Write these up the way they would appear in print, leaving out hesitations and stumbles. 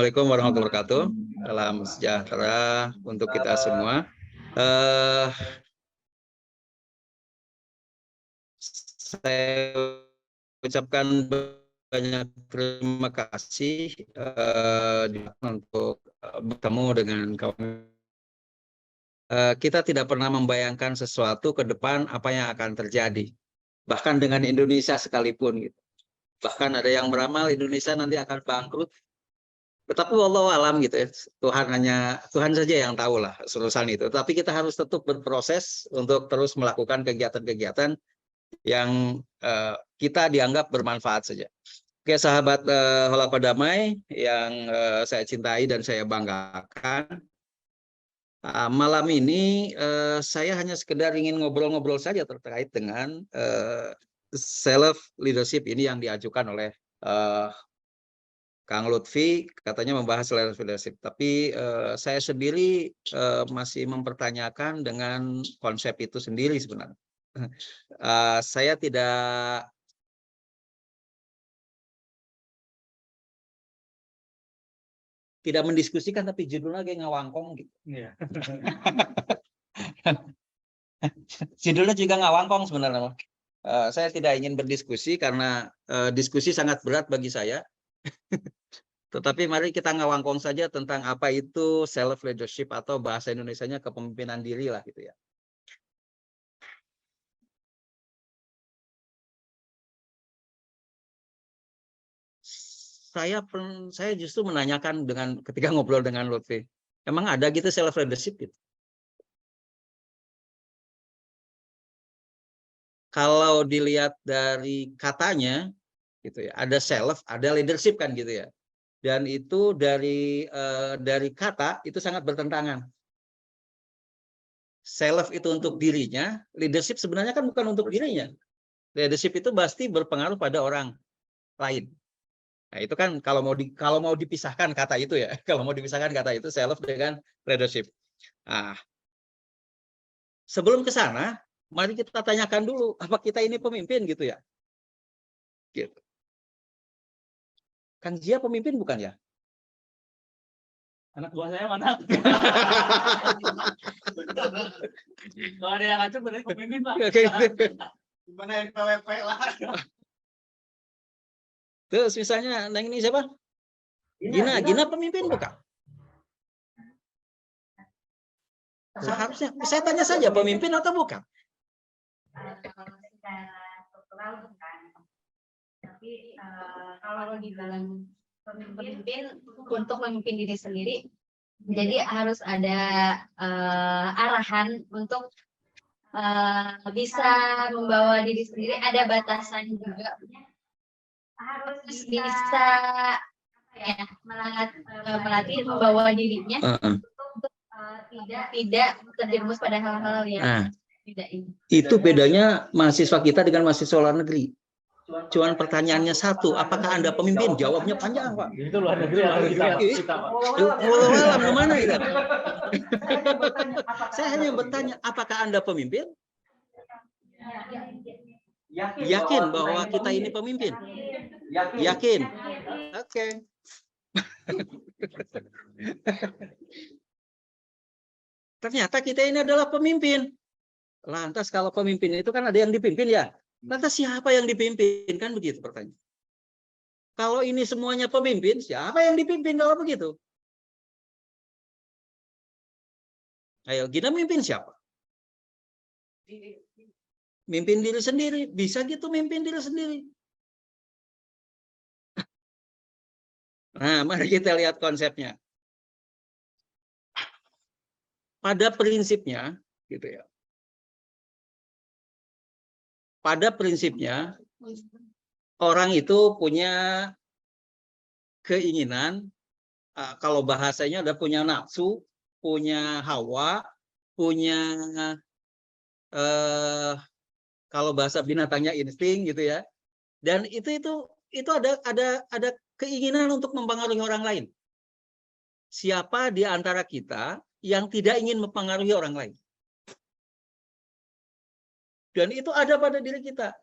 Assalamualaikum warahmatullahi wabarakatuh. Salam sejahtera untuk kita semua. Saya ucapkan banyak terima kasih untuk bertemu dengan kawan. Kita tidak pernah membayangkan sesuatu ke depan apa yang akan terjadi. Bahkan dengan Indonesia sekalipun. Gitu. Bahkan ada yang beramal Indonesia nanti akan bangkrut. Tetapi wallahu alam gitu ya. Tuhan saja yang tahu lah urusan itu. Tapi kita harus tetap berproses untuk terus melakukan kegiatan-kegiatan yang kita dianggap bermanfaat saja. Oke, sahabat Holapa Damai yang saya cintai dan saya banggakan. Malam ini saya hanya sekedar ingin ngobrol-ngobrol saja terkait dengan self leadership ini yang diajukan oleh Kang Lutfi, katanya membahas self leadership. Tapi saya sendiri masih mempertanyakan dengan konsep itu sendiri sebenarnya. Saya tidak mendiskusikan, tapi judulnya kayak ngawangkong gitu. Yeah. Judulnya juga ngawangkong sebenarnya. Saya tidak ingin berdiskusi karena diskusi sangat berat bagi saya. Tetapi mari kita ngawangkong saja tentang apa itu self leadership atau bahasa Indonesianya kepemimpinan diri lah gitu ya. Saya justru menanyakan dengan ketika ngobrol dengan Lutfi, emang ada gitu self leadership gitu? Kalau dilihat dari katanya gitu ya, ada self, ada leadership kan gitu ya. Dan itu dari kata itu sangat bertentangan. Self itu untuk dirinya, leadership sebenarnya kan bukan untuk dirinya. Leadership itu pasti berpengaruh pada orang lain. Nah, itu kan kalau mau dipisahkan kata itu ya, kalau mau dipisahkan kata itu self dengan leadership. Nah, sebelum ke sana, mari kita tanyakan dulu, apa kita ini pemimpin gitu ya? Gitu. Kang Jia pemimpin bukan ya? Anak buah saya mana? Kalau ada yang ngacung berarti pemimpin, Pak. Gimana yang PWP lah? Terus misalnya Neng ini siapa? Gina pemimpin bukan? Seharusnya saya tanya saja pemimpin atau bukan? Kalau secara struktural bukan. Tapi kalau dibilang pemimpin untuk memimpin diri sendiri, jadi harus ada arahan untuk bisa membawa diri sendiri, ada batasan juga. Harus bisa ya melatih membawa dirinya untuk tidak terjerumus pada hal-hal yang tidak ini. Itu bedanya mahasiswa kita dengan mahasiswa luar negeri. Cuman pertanyaannya satu, apakah Anda pemimpin? Jawabnya panjang, Pak. Itu luar negeri atau kita? Walau kemana itu? Saya hanya bertanya, apakah Anda pemimpin? Yakin bahwa kita ini pemimpin? Yakin? Oke. Ternyata kita ini adalah pemimpin. Lantas kalau pemimpin itu kan ada yang dipimpin ya. Lantas siapa yang dipimpin? Kan begitu pertanyaan. Kalau ini semuanya pemimpin, siapa yang dipimpin kalau begitu? Ayo, Gina mimpin siapa? Mimpin diri sendiri. Bisa gitu mimpin diri sendiri. Nah, mari kita lihat konsepnya. Pada prinsipnya, gitu ya. Pada prinsipnya, orang itu punya keinginan, kalau bahasanya ada punya nafsu, punya hawa, punya kalau bahasa binatangnya insting gitu ya. Dan itu ada keinginan untuk mempengaruhi orang lain. Siapa di antara kita yang tidak ingin mempengaruhi orang lain? Dan itu ada pada diri kita.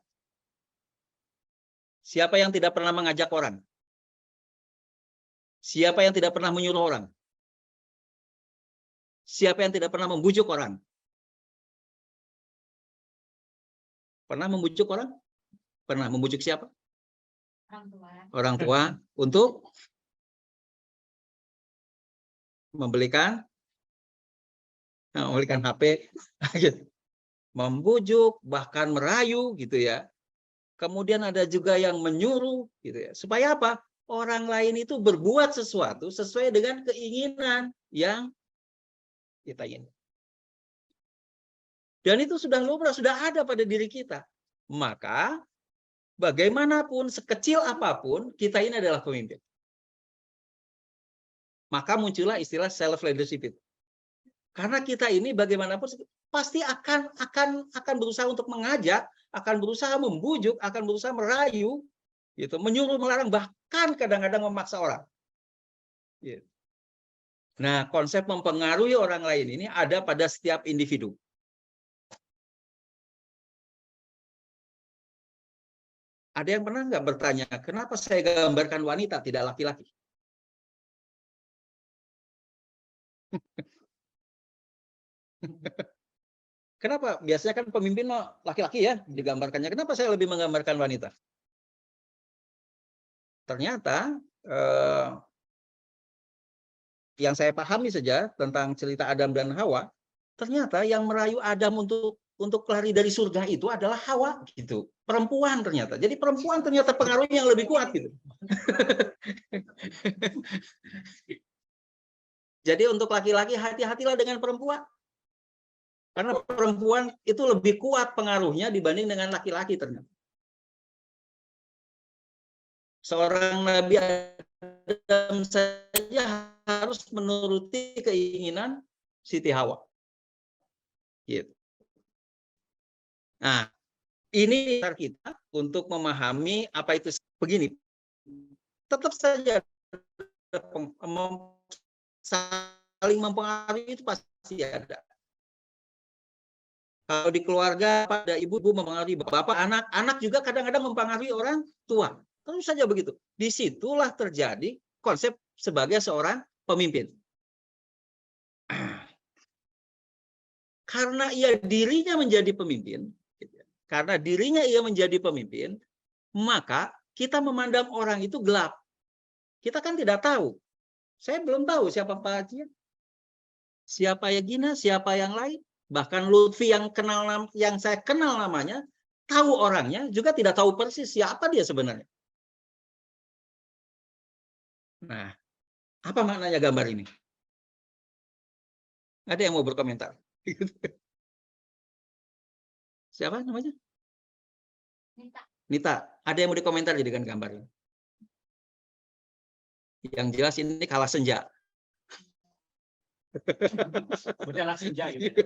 Siapa yang tidak pernah mengajak orang? Siapa yang tidak pernah menyuruh orang? Siapa yang tidak pernah membujuk orang? Pernah membujuk orang? Pernah membujuk siapa? Orang tua. Orang tua untuk membelikan HP, membujuk, bahkan merayu gitu ya. Kemudian ada juga yang menyuruh gitu ya. Supaya apa? Orang lain itu berbuat sesuatu sesuai dengan keinginan yang kita ingin. Dan itu sudah lumrah, sudah ada pada diri kita. Maka bagaimanapun, sekecil apapun, kita ini adalah pemimpin. Maka muncullah istilah self leadership itu. Karena kita ini bagaimanapun pasti akan berusaha untuk mengajak, akan berusaha membujuk, akan berusaha merayu, gitu, menyuruh, melarang, bahkan kadang-kadang memaksa orang. Gitu. Nah, konsep mempengaruhi orang lain ini ada pada setiap individu. Ada yang pernah nggak bertanya, kenapa saya gambarkan wanita, tidak laki-laki? Kenapa? Biasanya kan pemimpin laki-laki ya digambarkannya. Kenapa saya lebih menggambarkan wanita? Ternyata yang saya pahami saja tentang cerita Adam dan Hawa, ternyata yang merayu Adam untuk lari dari surga itu adalah Hawa gitu. Perempuan ternyata. Jadi perempuan ternyata pengaruhnya yang lebih kuat gitu. Jadi untuk laki-laki hati-hatilah dengan perempuan. Karena perempuan itu lebih kuat pengaruhnya dibanding dengan laki-laki ternyata. Seorang Nabi Adam saja harus menuruti keinginan Siti Hawa. Gitu. Nah, ini kita untuk memahami apa itu begini. Tetap saja saling mempengaruhi itu pasti ada. Kalau di keluarga pada ibu-ibu mempengaruhi bapak, anak juga kadang-kadang mempengaruhi orang tua. Terus saja begitu. Disitulah terjadi konsep sebagai seorang pemimpin. Karena dirinya menjadi pemimpin, maka kita memandang orang itu gelap. Kita kan tidak tahu. Saya belum tahu siapa Pak Haji, siapa ya Gina, siapa yang lain. Bahkan Lutfi yang saya kenal namanya, tahu orangnya, juga tidak tahu persis siapa dia sebenarnya. Nah, apa maknanya gambar ini? Ada yang mau berkomentar? Siapa namanya? Nita. Ada yang mau dikomentar dengan gambar ini? Yang jelas ini kalah senja. Berjalan senja gitu.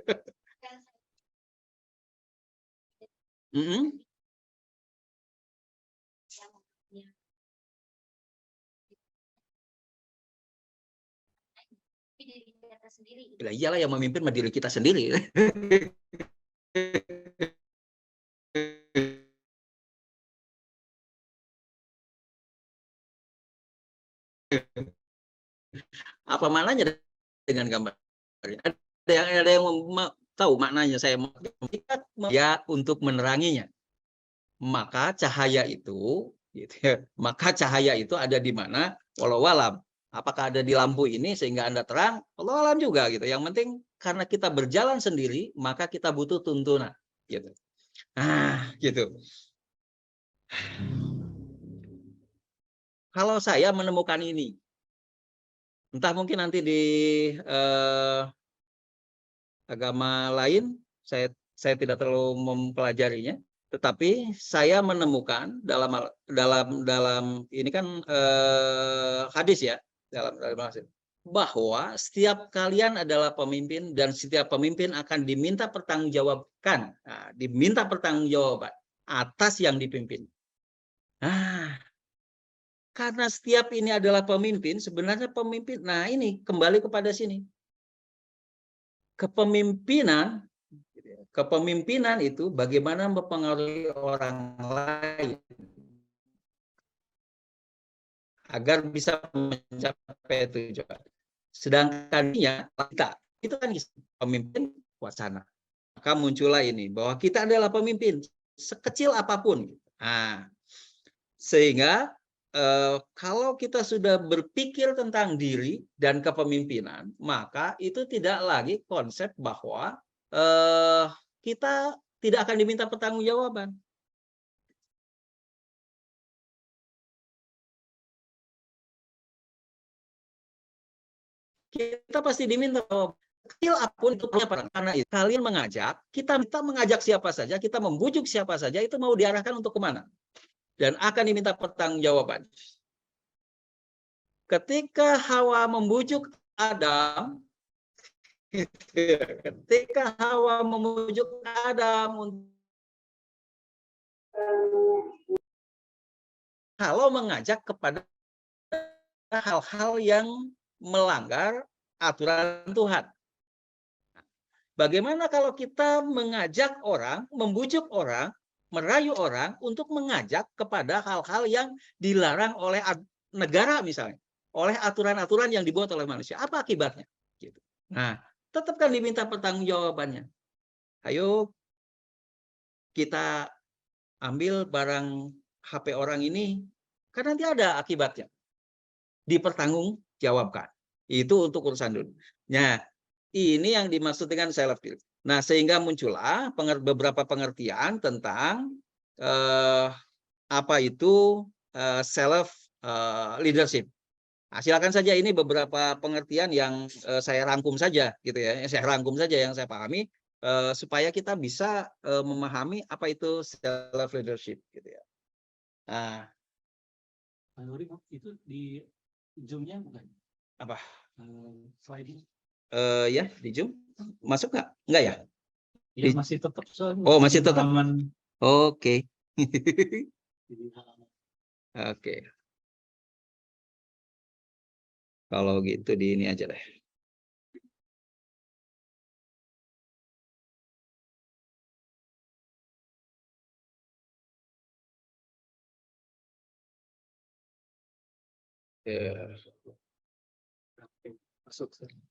Ya iyalah yang memimpin diri kita sendiri. Apa maknanya dengan gambar? Ada yang tahu maknanya? Saya ya untuk meneranginya. Maka cahaya itu, gitu ya, maka cahaya itu ada di mana? Walau alam. Apakah ada di lampu ini sehingga Anda terang? Walau alam juga gitu. Yang penting karena kita berjalan sendiri, maka kita butuh tuntunan. Gitu. Gitu. Kalau saya menemukan ini, entah mungkin nanti di agama lain, saya tidak terlalu mempelajarinya, tetapi saya menemukan dalam ini kan hadis ya, dalam hadis, bahwa setiap kalian adalah pemimpin dan setiap pemimpin akan diminta pertanggungjawaban, diminta pertanggungjawaban atas yang dipimpin. Karena setiap ini adalah pemimpin, sebenarnya pemimpin. Nah, ini kembali kepada sini. Kepemimpinan itu bagaimana mempengaruhi orang lain. agar bisa mencapai tujuan. Sedangkan kita itu kan pemimpin wacana. Maka muncullah ini bahwa kita adalah pemimpin sekecil apapun. Nah, sehingga kalau kita sudah berpikir tentang diri dan kepemimpinan, maka itu tidak lagi konsep bahwa kita tidak akan diminta pertanggungjawaban. Kita pasti diminta bahwa kecil apapun itu karena itu kalian mengajak, kita mengajak siapa saja, kita membujuk siapa saja, itu mau diarahkan untuk kemana dan akan diminta pertanggungjawaban. Ketika Hawa membujuk Adam, ketika Hawa membujuk Adam kalau mengajak kepada hal-hal yang melanggar aturan Tuhan. Bagaimana kalau kita mengajak orang, membujuk orang, merayu orang untuk mengajak kepada hal-hal yang dilarang oleh negara misalnya, oleh aturan-aturan yang dibuat oleh manusia? Apa akibatnya? Gitu. Nah, tetap kan diminta pertanggungjawabannya. Ayo kita ambil barang HP orang ini, karena nanti ada akibatnya. Dipertanggungjawabkan. Itu untuk urusan dunia. Nah, ini yang dimaksud dengan self leadership. Nah, sehingga muncullah beberapa pengertian tentang apa itu self leadership. Nah, silakan saja, ini beberapa pengertian yang saya rangkum saja, gitu ya. Saya rangkum saja yang saya pahami supaya kita bisa memahami apa itu self leadership, gitu ya. Nah, itu di Zoom-nya bukan? Apa? Sliding. Ya, di Zoom. Masuk nggak? Enggak ya? Ya, masih tetap. Oh, masih tetap. Oke. Oke. Kalau gitu di ini aja deh.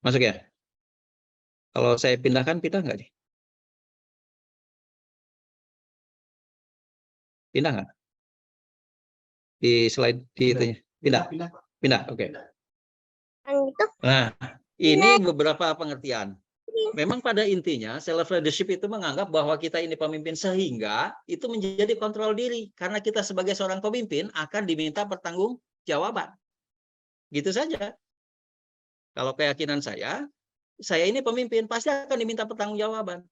Masuk ya? Kalau saya pindahkan, pindah nggak nih? Pindah nggak? Di slide di itunya. Pindah. Pindah. Oke. Nah, ini beberapa pengertian. Memang pada intinya self leadership itu menganggap bahwa kita ini pemimpin, sehingga itu menjadi kontrol diri, karena kita sebagai seorang pemimpin akan diminta pertanggungjawaban. Gitu saja. Kalau keyakinan saya ini pemimpin, pasti akan diminta pertanggungjawaban.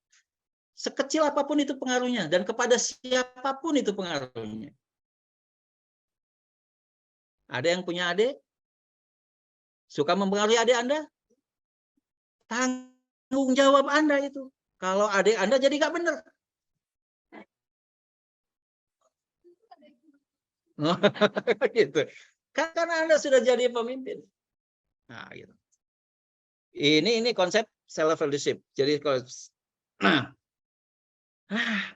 Sekecil apapun itu pengaruhnya, dan kepada siapapun itu pengaruhnya. Ada yang punya adik? Suka mempengaruhi adik Anda? Tanggung jawab Anda itu. Kalau adik Anda jadi nggak benar. Gitu. Karena Anda sudah jadi pemimpin. Nah, gitu. Ini konsep self leadership. Jadi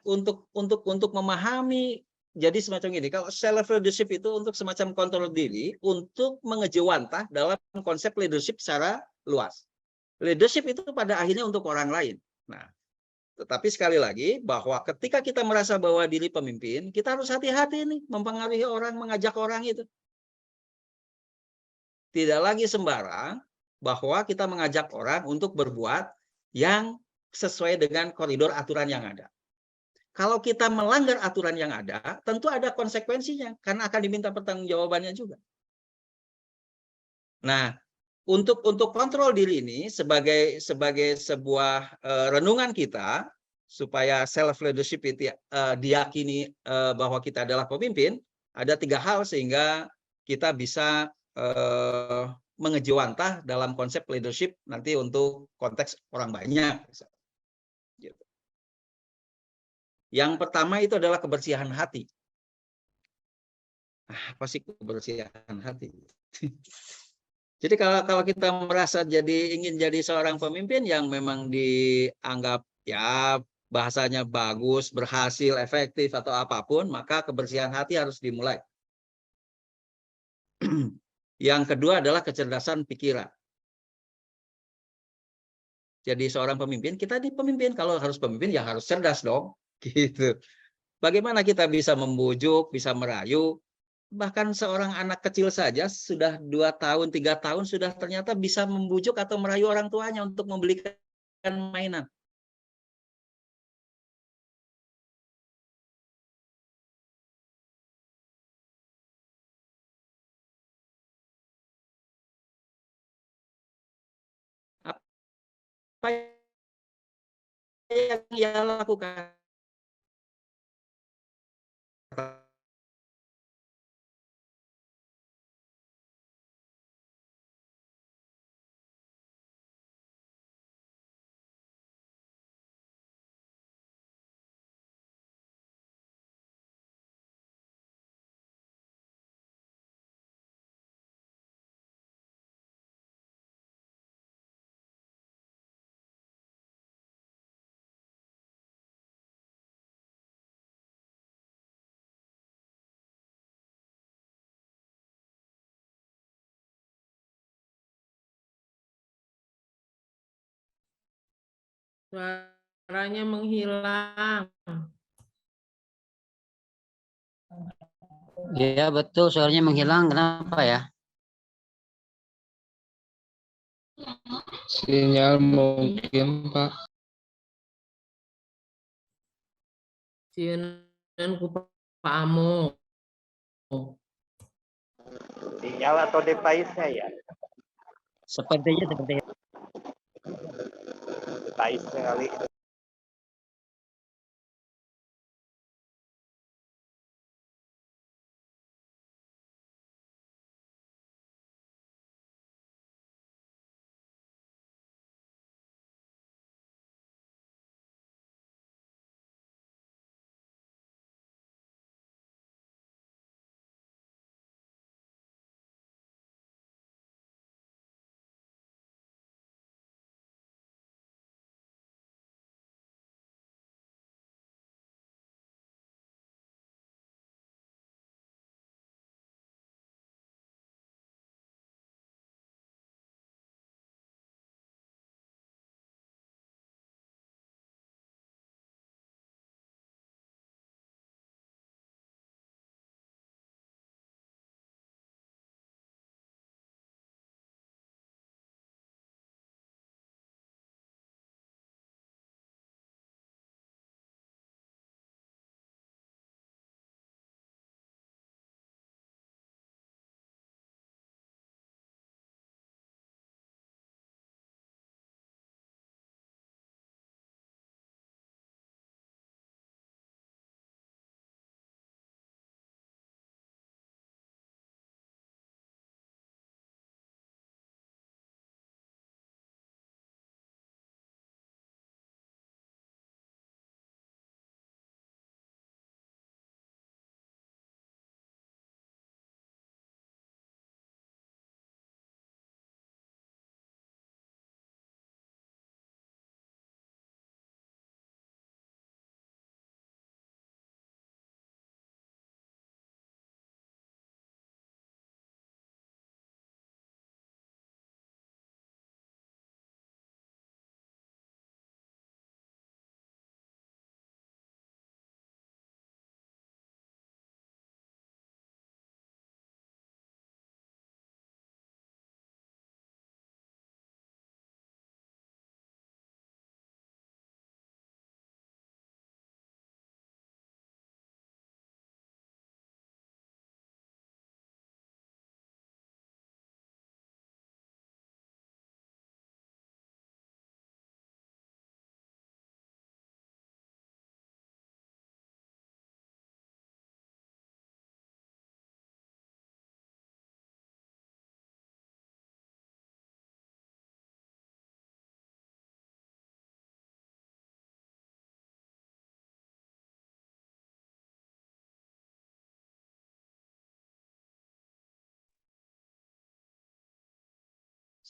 untuk memahami, jadi semacam ini. Kalau self leadership itu untuk semacam kontrol diri, untuk mengejawantah dalam konsep leadership secara luas. Leadership itu pada akhirnya untuk orang lain. Nah, tetapi sekali lagi bahwa ketika kita merasa bahwa diri pemimpin, kita harus hati-hati nih mempengaruhi orang, mengajak orang itu. Tidak lagi sembarang bahwa kita mengajak orang untuk berbuat yang sesuai dengan koridor aturan yang ada. Kalau kita melanggar aturan yang ada, tentu ada konsekuensinya karena akan diminta pertanggungjawabannya juga. Nah, untuk kontrol diri ini sebagai sebuah renungan kita supaya self leadership itu diyakini bahwa kita adalah pemimpin, ada 3 hal sehingga kita bisa mengejawantah dalam konsep leadership nanti untuk konteks orang banyak. Yang pertama itu adalah kebersihan hati. Apa sih kebersihan hati? Jadi kalau kita merasa ingin jadi seorang pemimpin yang memang dianggap ya bahasanya bagus, berhasil, efektif atau apapun, maka kebersihan hati harus dimulai. Yang kedua adalah kecerdasan pikiran. Jadi seorang pemimpin, kita di pemimpin, kalau harus pemimpin ya harus cerdas dong, gitu. Bagaimana kita bisa membujuk, bisa merayu, bahkan seorang anak kecil saja sudah 2 tahun, 3 tahun sudah ternyata bisa membujuk atau merayu orang tuanya untuk membelikan mainan. Apa yang ia lakukan? Suaranya menghilang. Iya betul, suaranya menghilang. Kenapa ya? Sinyal mungkin, Pak. Siunan ku Pak Amo. Sinyal atau device-nya ya? Sepertinya seperti itu. Device-nya kali.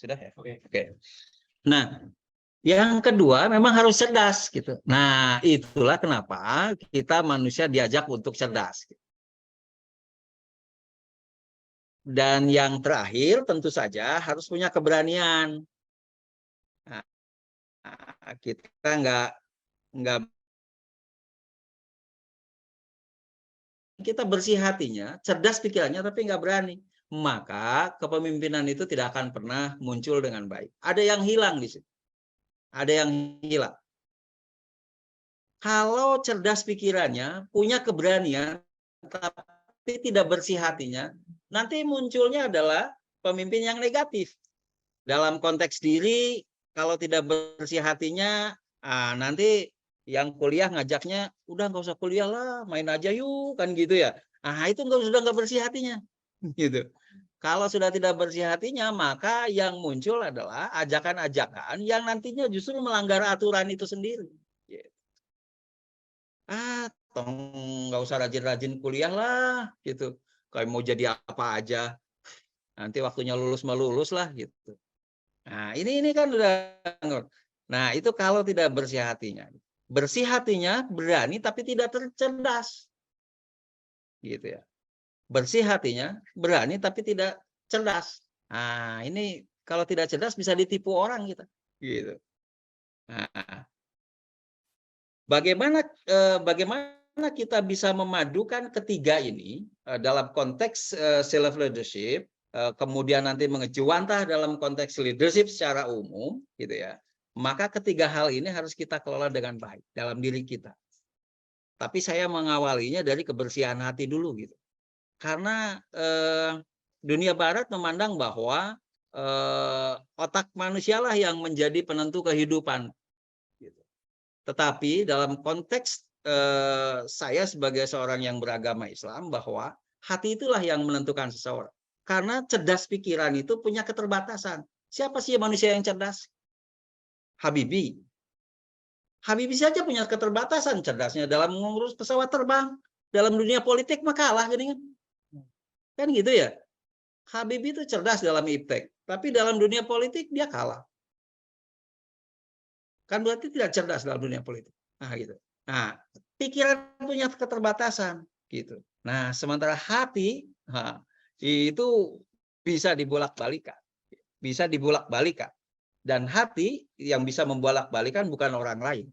Sudah ya? Oke. Nah, yang kedua memang harus cerdas gitu. Nah, itulah kenapa kita manusia diajak untuk cerdas. Dan yang terakhir tentu saja harus punya keberanian. Nah, kita nggak kita bersih hatinya, cerdas pikirannya, tapi nggak berani. Maka kepemimpinan itu tidak akan pernah muncul dengan baik. Ada yang hilang di situ. Ada yang hilang. Kalau cerdas pikirannya, punya keberanian, tapi tidak bersih hatinya, nanti munculnya adalah pemimpin yang negatif. Dalam konteks diri, kalau tidak bersih hatinya, nanti yang kuliah ngajaknya, udah nggak usah kuliah lah, main aja yuk, kan gitu ya. Itu sudah nggak bersih hatinya. Gitu. Kalau sudah tidak bersih hatinya, maka yang muncul adalah ajakan-ajakan yang nantinya justru melanggar aturan itu sendiri. Tong nggak usah rajin-rajin kuliah lah, gitu. Kayak mau jadi apa aja, nanti waktunya lulus melulus lah, gitu. Nah, ini kan udah. Nah, itu kalau tidak bersih hatinya. Bersih hatinya, berani tapi tidak cerdas. Gitu ya. Bersih hatinya, berani tapi tidak cerdas. Nah, ini kalau tidak cerdas bisa ditipu orang kita. Gitu. Nah, bagaimana kita bisa memadukan ketiga ini dalam konteks self leadership, kemudian nanti mengejuantah dalam konteks leadership secara umum, gitu ya. Maka ketiga hal ini harus kita kelola dengan baik dalam diri kita. Tapi saya mengawalinya dari kebersihan hati dulu, gitu. Karena dunia barat memandang bahwa otak manusialah yang menjadi penentu kehidupan. Gitu. Tetapi dalam konteks saya sebagai seorang yang beragama Islam, bahwa hati itulah yang menentukan seseorang. Karena cerdas pikiran itu punya keterbatasan. Siapa sih manusia yang cerdas? Habibie. Habibie saja punya keterbatasan cerdasnya dalam mengurus pesawat terbang. Dalam dunia politik mah kalah gini kan. Kan gitu ya. Habibie itu cerdas dalam iptek, tapi dalam dunia politik dia kalah. Kan berarti tidak cerdas dalam dunia politik. Nah, gitu. Nah, pikiran punya keterbatasan, gitu. Nah, sementara hati itu bisa dibolak-balikan. Bisa dibolak-balikan. Dan hati yang bisa membolak-balikan bukan orang lain,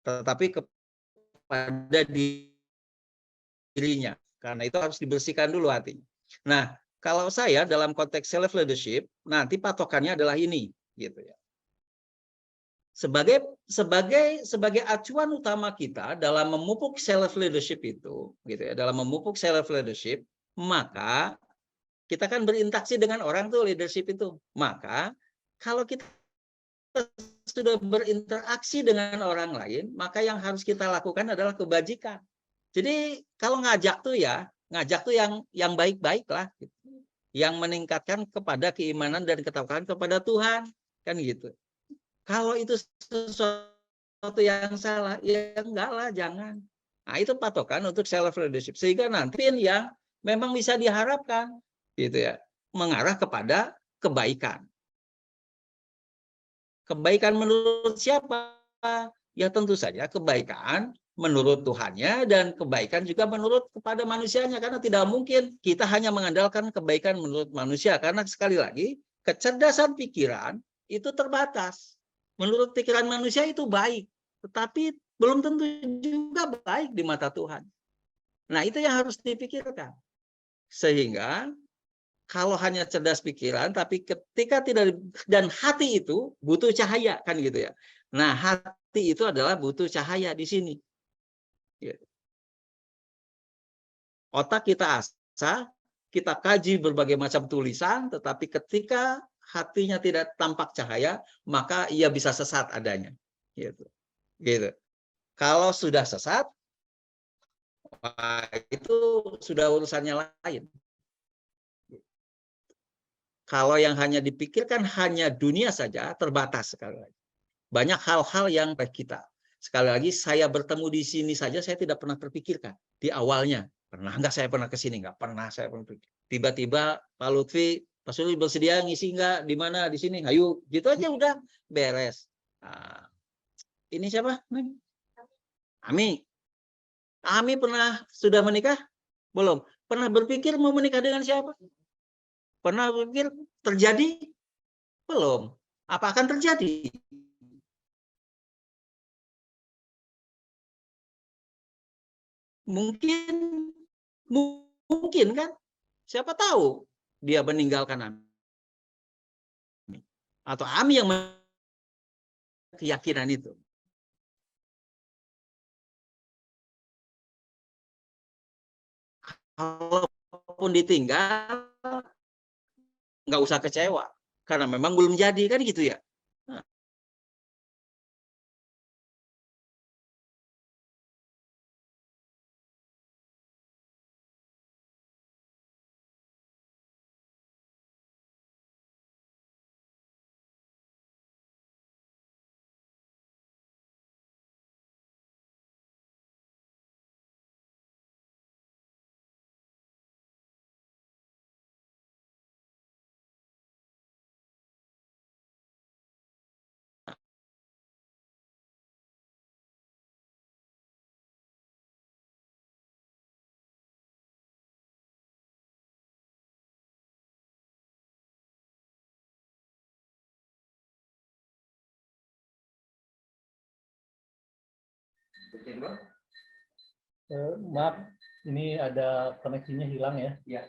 tetapi kepada dirinya. Karena itu harus dibersihkan dulu hatinya. Nah, kalau saya dalam konteks self leadership, nanti patokannya adalah ini, gitu ya. Sebagai acuan utama kita dalam memupuk self leadership itu, gitu ya, dalam memupuk self leadership, maka kita kan berinteraksi dengan orang tuh leadership itu. Maka kalau kita sudah berinteraksi dengan orang lain, maka yang harus kita lakukan adalah kebajikan. Jadi kalau ngajak tuh yang baik-baik lah, gitu. Yang meningkatkan kepada keimanan dan ketakwaan kepada Tuhan, kan gitu. Kalau itu sesuatu yang salah, ya enggak lah, jangan. Nah, itu patokan untuk self leadership, sehingga nanti yang memang bisa diharapkan, gitu ya, mengarah kepada kebaikan. Kebaikan menurut siapa? Ya tentu saja kebaikan menurut Tuhannya, dan kebaikan juga menurut kepada manusianya, karena tidak mungkin kita hanya mengandalkan kebaikan menurut manusia, karena sekali lagi kecerdasan pikiran itu terbatas. Menurut pikiran manusia itu baik, tetapi belum tentu juga baik di mata Tuhan. Nah, itu yang harus dipikirkan. Sehingga kalau hanya cerdas pikiran, tapi ketika tidak, dan hati itu butuh cahaya, kan gitu ya. Nah, hati itu adalah butuh cahaya di sini. Otak kita asah, kita kaji berbagai macam tulisan, tetapi ketika hatinya tidak tampak cahaya, maka ia bisa sesat adanya. Gitu. Kalau sudah sesat, itu sudah urusannya lain. Kalau yang hanya dipikirkan hanya dunia saja, terbatas sekali lagi. Banyak hal-hal yang kita. Sekali lagi, saya bertemu di sini saja, saya tidak pernah terpikirkan di awalnya. Pernah nggak saya pernah ke sini? Nggak pernah saya pernah. Tiba-tiba Pak Lutfi, Pak Suli bersedia ngisi nggak? Di mana? Di sini. Ayo, gitu aja udah beres. Nah, ini siapa? Ami. Ami pernah sudah menikah? Belum. Pernah berpikir mau menikah dengan siapa? Pernah berpikir terjadi? Belum. Apa akan terjadi? Mungkin, mungkin kan? Siapa tahu dia meninggalkan Ami. Atau Ami yang keyakinan itu. Kalaupun ditinggal, nggak usah kecewa. Karena memang belum jadi, kan gitu ya. Nah. Maaf, ini ada koneksinya hilang ya. Ya.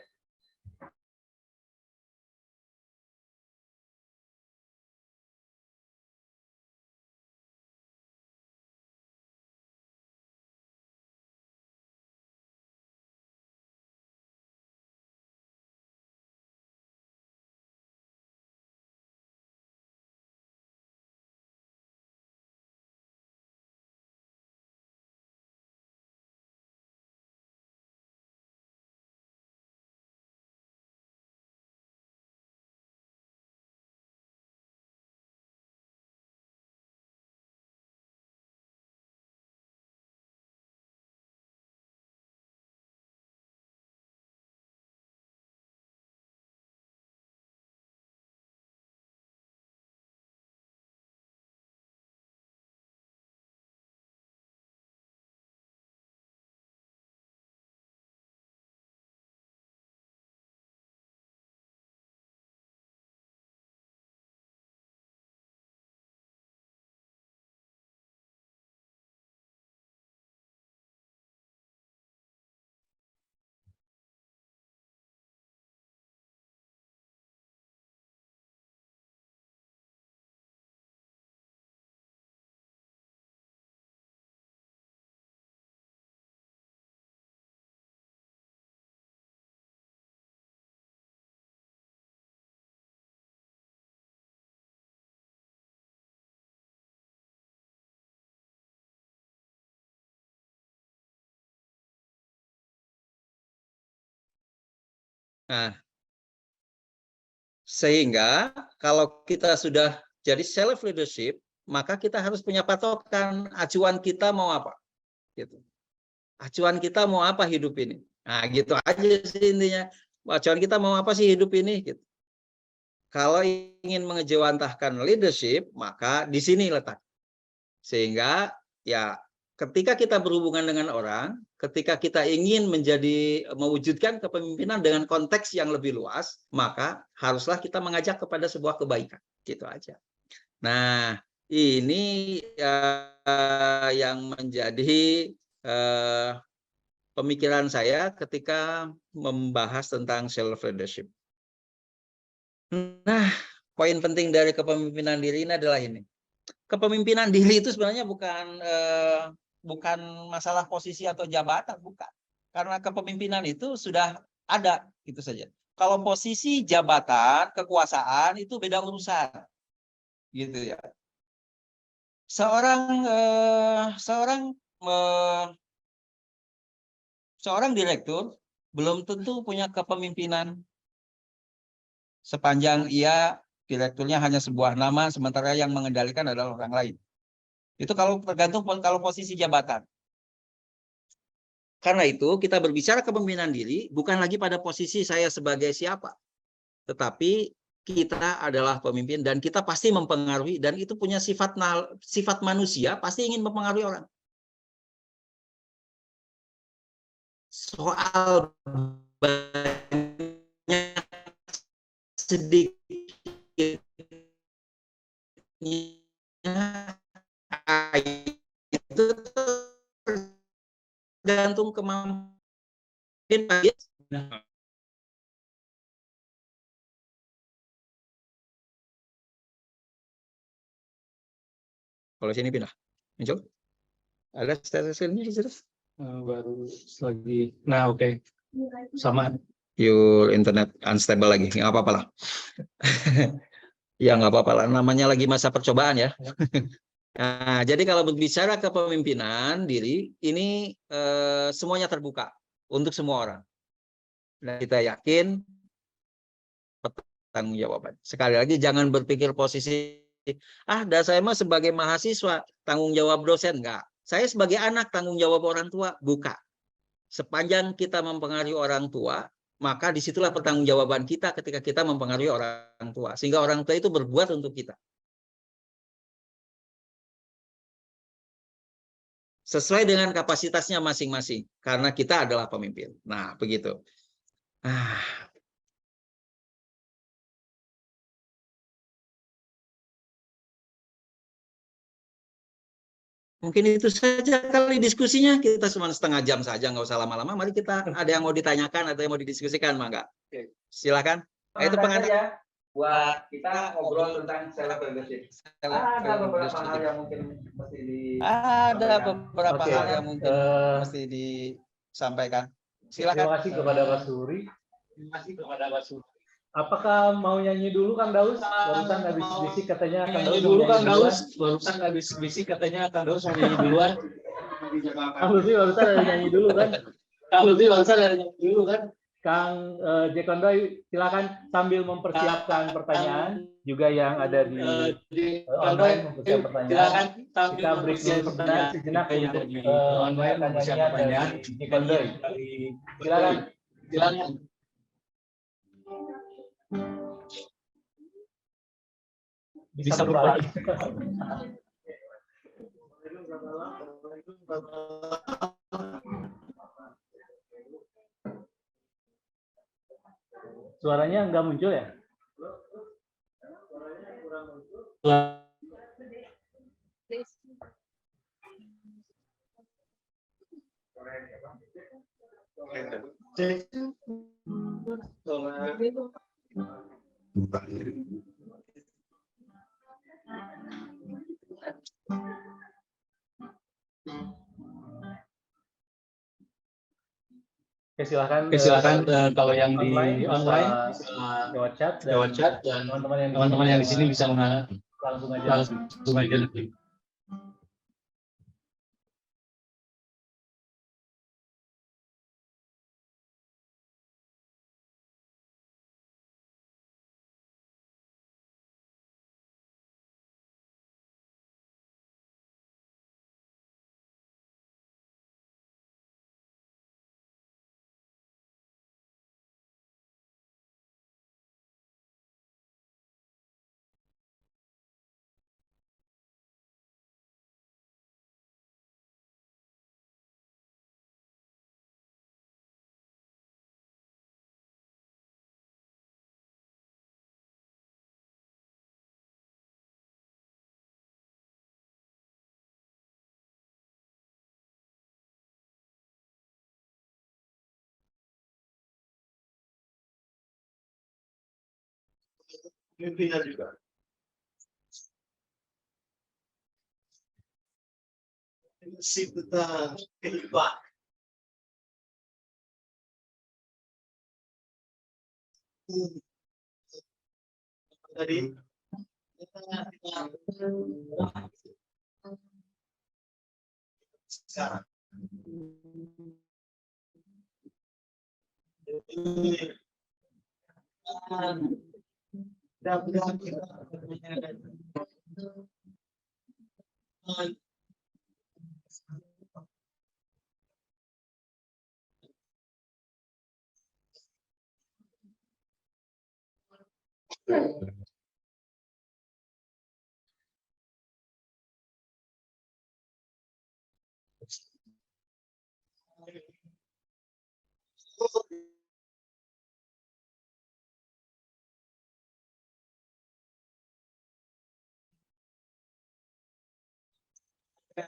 Nah, sehingga kalau kita sudah jadi self leadership, maka kita harus punya patokan acuan kita mau apa, gitu. Acuan kita mau apa hidup ini. Nah, gitu aja sih intinya. Acuan kita mau apa sih hidup ini, gitu. Kalau ingin mengejawantahkan leadership, maka di sini letak. Sehingga ya ketika kita berhubungan dengan orang, ketika kita ingin mewujudkan kepemimpinan dengan konteks yang lebih luas, maka haruslah kita mengajak kepada sebuah kebaikan. Gitu aja. Nah, ini yang menjadi pemikiran saya ketika membahas tentang self leadership. Nah, poin penting dari kepemimpinan diri ini adalah ini. Kepemimpinan diri itu sebenarnya bukan masalah posisi atau jabatan, bukan. Karena kepemimpinan itu sudah ada, gitu saja. Kalau posisi, jabatan, kekuasaan itu beda urusan, gitu ya. Seorang direktur belum tentu punya kepemimpinan sepanjang ia direkturnya hanya sebuah nama, sementara yang mengendalikan adalah orang lain. Itu kalau tergantung kalau posisi jabatan. Karena itu kita berbicara kepemimpinan diri bukan lagi pada posisi saya sebagai siapa, tetapi kita adalah pemimpin dan kita pasti mempengaruhi, dan itu punya sifat manusia, pasti ingin mempengaruhi orang. Soal banyak sedikitnya itu tergantung kemampuan Pak. Kalau sini pindah, muncul. Ada stasiunnya di situ. Baru lagi. Nah, oke. Sama. Your internet unstable lagi, nggak apa-apa lah. Ya nggak apa-apa lah, namanya lagi masa percobaan ya. Nah, jadi kalau berbicara kepemimpinan diri, ini semuanya terbuka untuk semua orang. Dan kita yakin tanggung jawaban. Sekali lagi jangan berpikir posisi, saya mah sebagai mahasiswa tanggung jawab dosen, enggak. Saya sebagai anak tanggung jawab orang tua, buka. Sepanjang kita mempengaruhi orang tua, maka disitulah pertanggungjawaban kita ketika kita mempengaruhi orang tua. Sehingga orang tua itu berbuat untuk kita. Sesuai dengan kapasitasnya masing-masing. Karena kita adalah pemimpin. Nah, begitu. Mungkin itu saja kali diskusinya. Kita cuma setengah jam saja, nggak usah lama-lama. Mari kita ada yang mau ditanyakan atau yang mau didiskusikan, Mangga. Silakan. Itu pengantar buat kita ngobrol tentang self leadership. Ada beberapa hal yang mungkin mesti disampaikan. Silakan. Terima kasih kepada Pak Suri. Apakah mau nyanyi dulu Kang Daus? Barusan habis bisik katanya Kang Daus dulu Kang Daus. Barusan habis bisik katanya Kang Daus mau nyanyi duluan. Kang Lutfi barusan ada nyanyi dulu kan? Kang Jekondoy, silakan sambil mempersiapkan pertanyaan juga yang ada di online mempersiapkan pertanyaan. Kita break dulu sejenak untuk mempersiapkan pertanyaan. Jekondoy, silakan. Bisa berbalik. Suaranya nggak muncul ya? Oke, silakan kalau yang di online lewat chat dan teman-teman yang di sini bisa langsung aja nanti. Mimpinya juga. Si kita kehidupan. Tadi sekarang. Mudah-mudahan kita And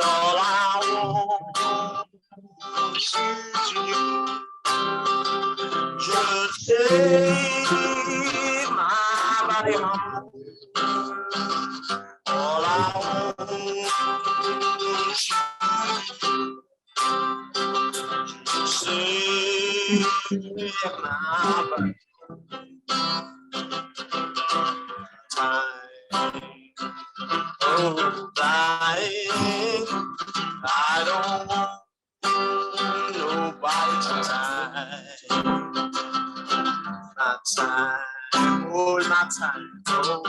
all I want is you. Just take my body home. All I want is you. Save my body. Oh, I don't want nobody to time. My time, oh, my time, oh,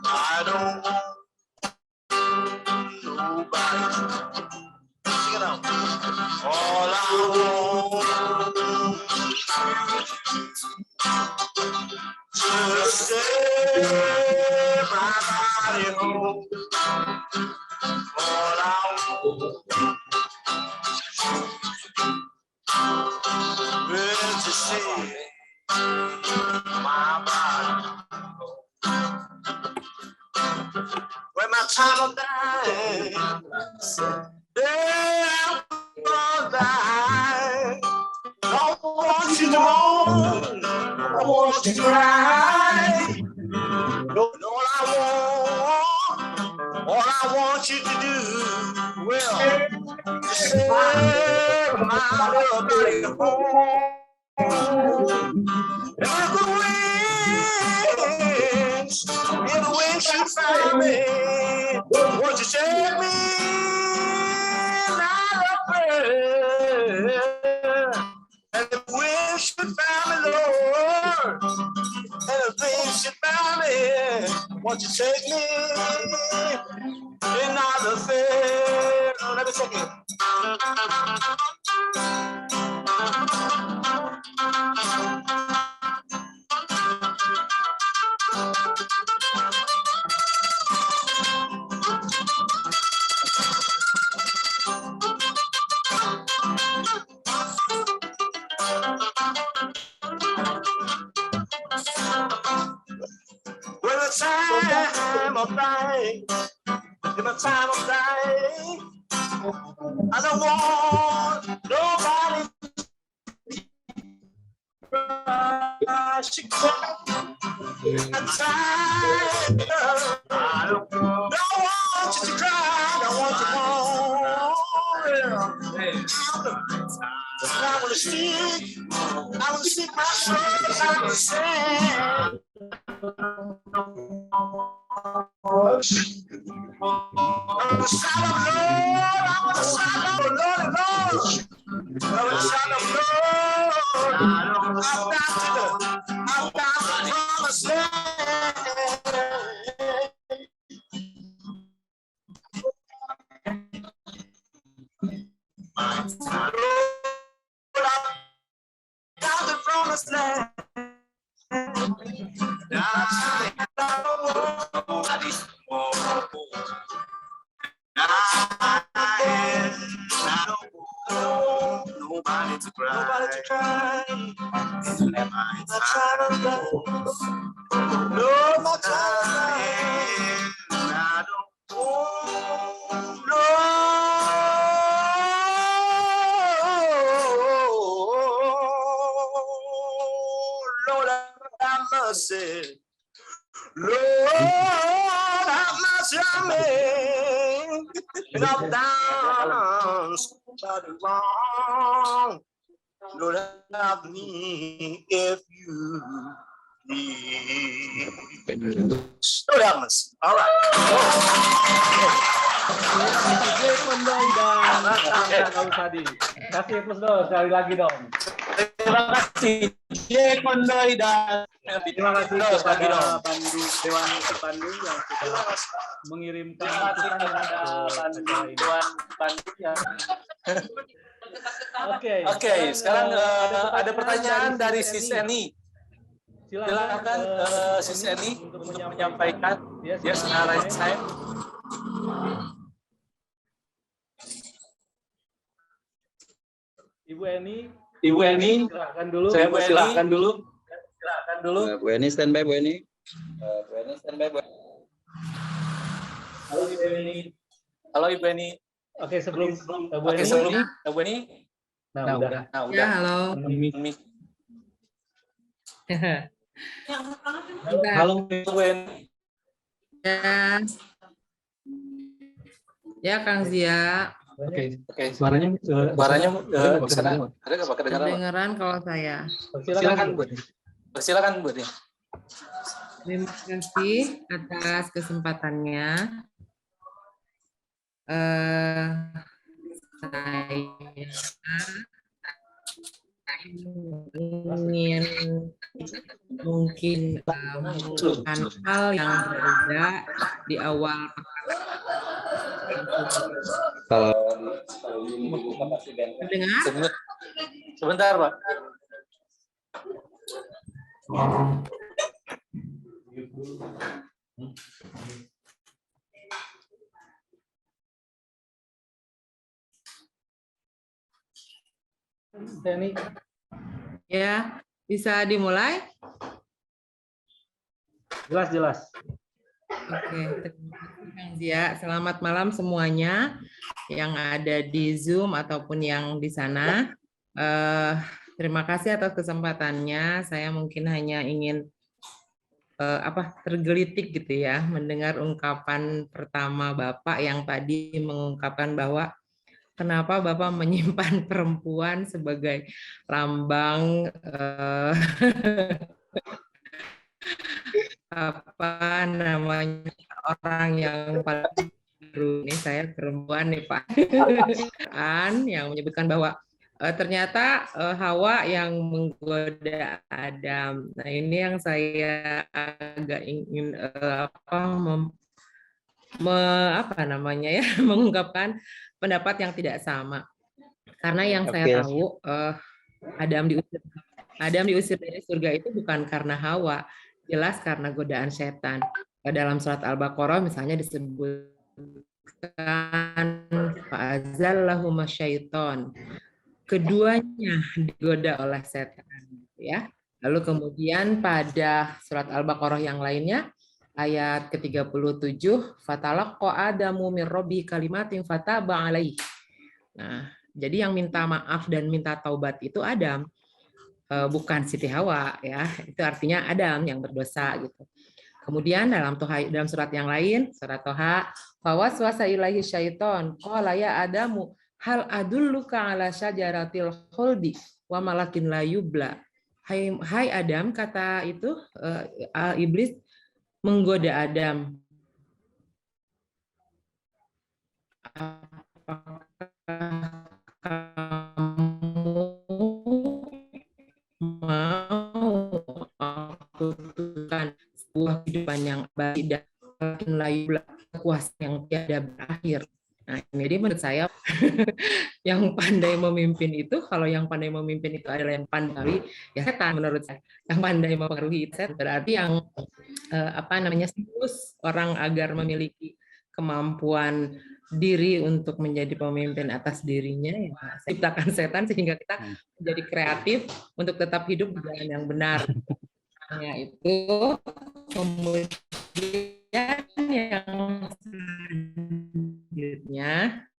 I don't want nobody to sing it out. All I want just stay my body home. All I want is to stay my body. When my time of dying, yeah, I'm gonna die. Don't want you to mourn, I want you to cry. All I want you to do, well, is save my little body home. If the wind should find me, won't you take me out of prayer? And if the wind should find me, Lord, and the wind should find me, won't you take me in out of fear? Oh, let me take it. When the time of dying, in the time of dying, I don't want nobody to cry. I don't want you to cry. I want you to mourn. I want to seek my soul. I want to sing. I'm the son of Lord. I'm the son of Lord and Lord. I'm the son of Lord. I'm down to the promised land. Down the promised land. Nobody to cry. It's my time. No, my time. I don't want no. Lord, have mercy. Lord, have mercy on me. And I've done somebody wrong. Lord, help me if you please. Lord, have mercy. All right. Kasih plus dong sekali lagi dong. Terima kasih. Jack Mondoy dan Terima kasih kepada Pandu Dewan Pandu yang sudah mengirimkan Pandu yang Oke, sekarang ada pertanyaan dari Sis Eni. Silakan Sis Eni untuk menyampaikan. Dia sedang raise hand. Ibu Eni, Silakan dulu. Bu Eni standby, Bu Eni. Halo Ibu Eni. oke sebelum Bu Oke, Eni, sebelum Bu Eni. nah udah. Ya, halo. Bentar. Halo Bu Eni. Ya. Ya, Kang Zia. Oke, suaranya bisa ada nggak Pak kedengaran? Kedengeran kalau saya. Silakan Bu Eni. Silakan Bu Eni. Terima kasih atas kesempatannya. Saya ingin mungkin mengungkapkan hal yang berbeda di awal. Kalau Mendengar? Sebentar Pak. Eni, Ya, bisa dimulai? jelas. Oke, terima kasih Kang Zia. Selamat malam semuanya yang ada di Zoom ataupun yang di sana. Terima kasih atas kesempatannya. Saya mungkin hanya ingin tergelitik gitu ya mendengar ungkapan pertama Bapak yang tadi mengungkapkan bahwa kenapa Bapak menyimpan perempuan sebagai lambang apa namanya orang yang paling baru. Ini saya perempuan nih Pak. Yang menyebutkan bahwa ternyata Hawa yang menggoda Adam. Nah ini yang saya agak ingin mengungkapkan pendapat yang tidak sama. Karena yang saya tahu Adam diusir dari surga itu bukan karena Hawa, jelas karena godaan setan. Dalam surat Al-Baqarah misalnya disebutkan fa'azallahuma syaiton. Keduanya digoda oleh setan, ya. Lalu kemudian pada surat Al-Baqarah yang lainnya ayat ke-37 fatalaqqa adamu min rabbi kalimatin fataba alaihi. Nah, jadi yang minta maaf dan minta taubat itu Adam, bukan Siti Hawa ya. Itu artinya Adam yang berdosa gitu. Kemudian dalam surat yang lain, surat Toha, fawaswasa ilaihi syaiton qala ya Adamu hal adulluka ala syajaratil khuldi wa malakin la yubla. Hai Adam, kata itu iblis menggoda Adam. Apakah kamu mau aku tuturkan sebuah kehidupan yang baik dan layu kuasa yang tiada berakhir. Nah, jadi menurut saya yang pandai memimpin itu, kalau yang pandai memimpin itu adalah yang pandai, ya setan menurut saya. Yang pandai mempengaruhi setan berarti yang stimulus orang agar memiliki kemampuan diri untuk menjadi pemimpin atas dirinya, ya ciptakan setan sehingga kita menjadi kreatif untuk tetap hidup di jalan yang benar. Nah, itu kemudian yang selanjutnya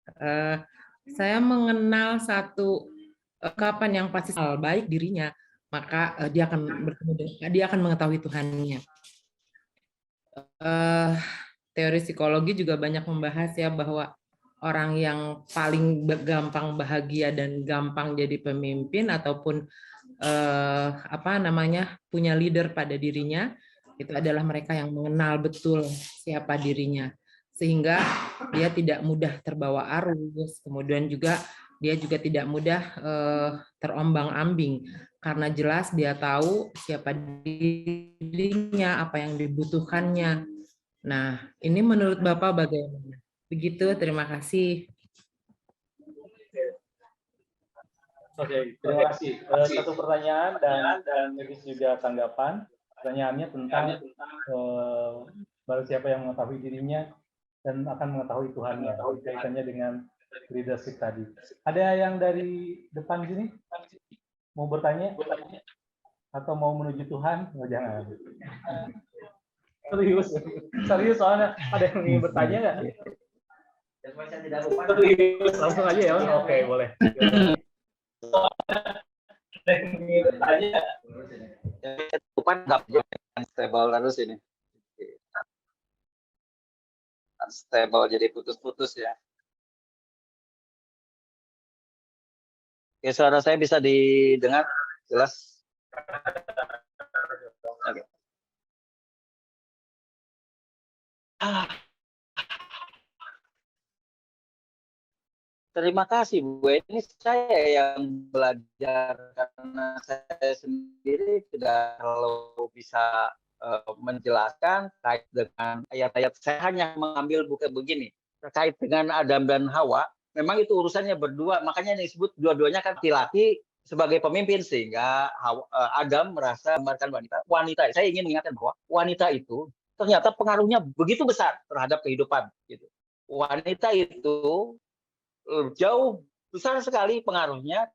saya mengenal satu kapan yang pasti baik dirinya, maka dia akan mengetahui Tuhannya. Teori psikologi juga banyak membahas ya bahwa orang yang paling gampang bahagia dan gampang jadi pemimpin ataupun punya leader pada dirinya itu adalah mereka yang mengenal betul siapa dirinya, sehingga dia tidak mudah terbawa arus, kemudian juga dia juga tidak mudah terombang-ambing karena jelas dia tahu siapa dirinya, apa yang dibutuhkannya. Nah, ini menurut Bapak bagaimana? Begitu, terima kasih. Oke, terima kasih. Satu pertanyaan dan juga tanggapan. Pertanyaannya tentang barang siapa yang mengetahui dirinya dan akan mengetahui Tuhannya. Kaitannya dengan leadership tadi. Ada yang dari depan sini mau bertanya atau mau menuju Tuhan? Oh, jangan. Serius soalnya ada yang ingin bertanya nggak? Serius, langsung aja ya. Oke, boleh. Ada yang ingin bertanya? Depan nggak stable terus ini. Unstable jadi putus-putus ya. Oke, suara saya bisa didengar jelas. Oke. Terima kasih Bu. Ini saya yang belajar karena saya sendiri tidak terlalu bisa menjelaskan terkait dengan ayat-ayat. Saya hanya mengambil buku begini terkait dengan Adam dan Hawa. Memang itu urusannya berdua, makanya yang disebut dua-duanya kan laki-laki sebagai pemimpin sehingga Adam merasa membiarkan wanita. Wanita, saya ingin mengingatkan bahwa wanita itu ternyata pengaruhnya begitu besar terhadap kehidupan. Gitu. Wanita itu jauh besar sekali pengaruhnya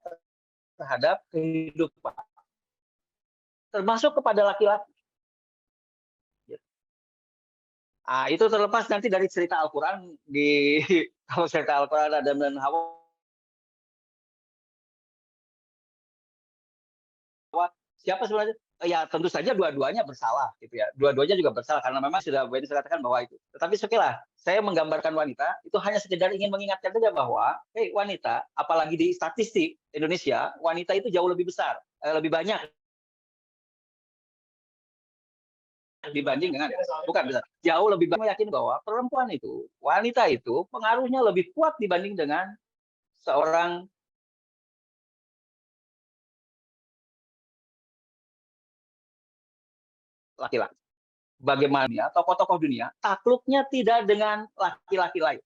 terhadap kehidupan, termasuk kepada laki-laki. Itu terlepas nanti dari cerita Al-Quran kalau cerita Al-Quran Adam dan Hawa, siapa sebenarnya? Ya tentu saja dua-duanya bersalah gitu ya. Dua-duanya juga bersalah karena memang sudah banyak katakan bahwa itu. Tetapi oke lah, saya menggambarkan wanita itu hanya sekedar ingin mengingatkan saja bahwa wanita, apalagi di statistik Indonesia, wanita itu jauh lebih besar, lebih banyak dibanding dengan bukan besar, jauh lebih banyak yakin bahwa perempuan itu, wanita itu pengaruhnya lebih kuat dibanding dengan seorang laki-laki. Bagaimana tokoh-tokoh dunia takluknya tidak dengan laki-laki lain,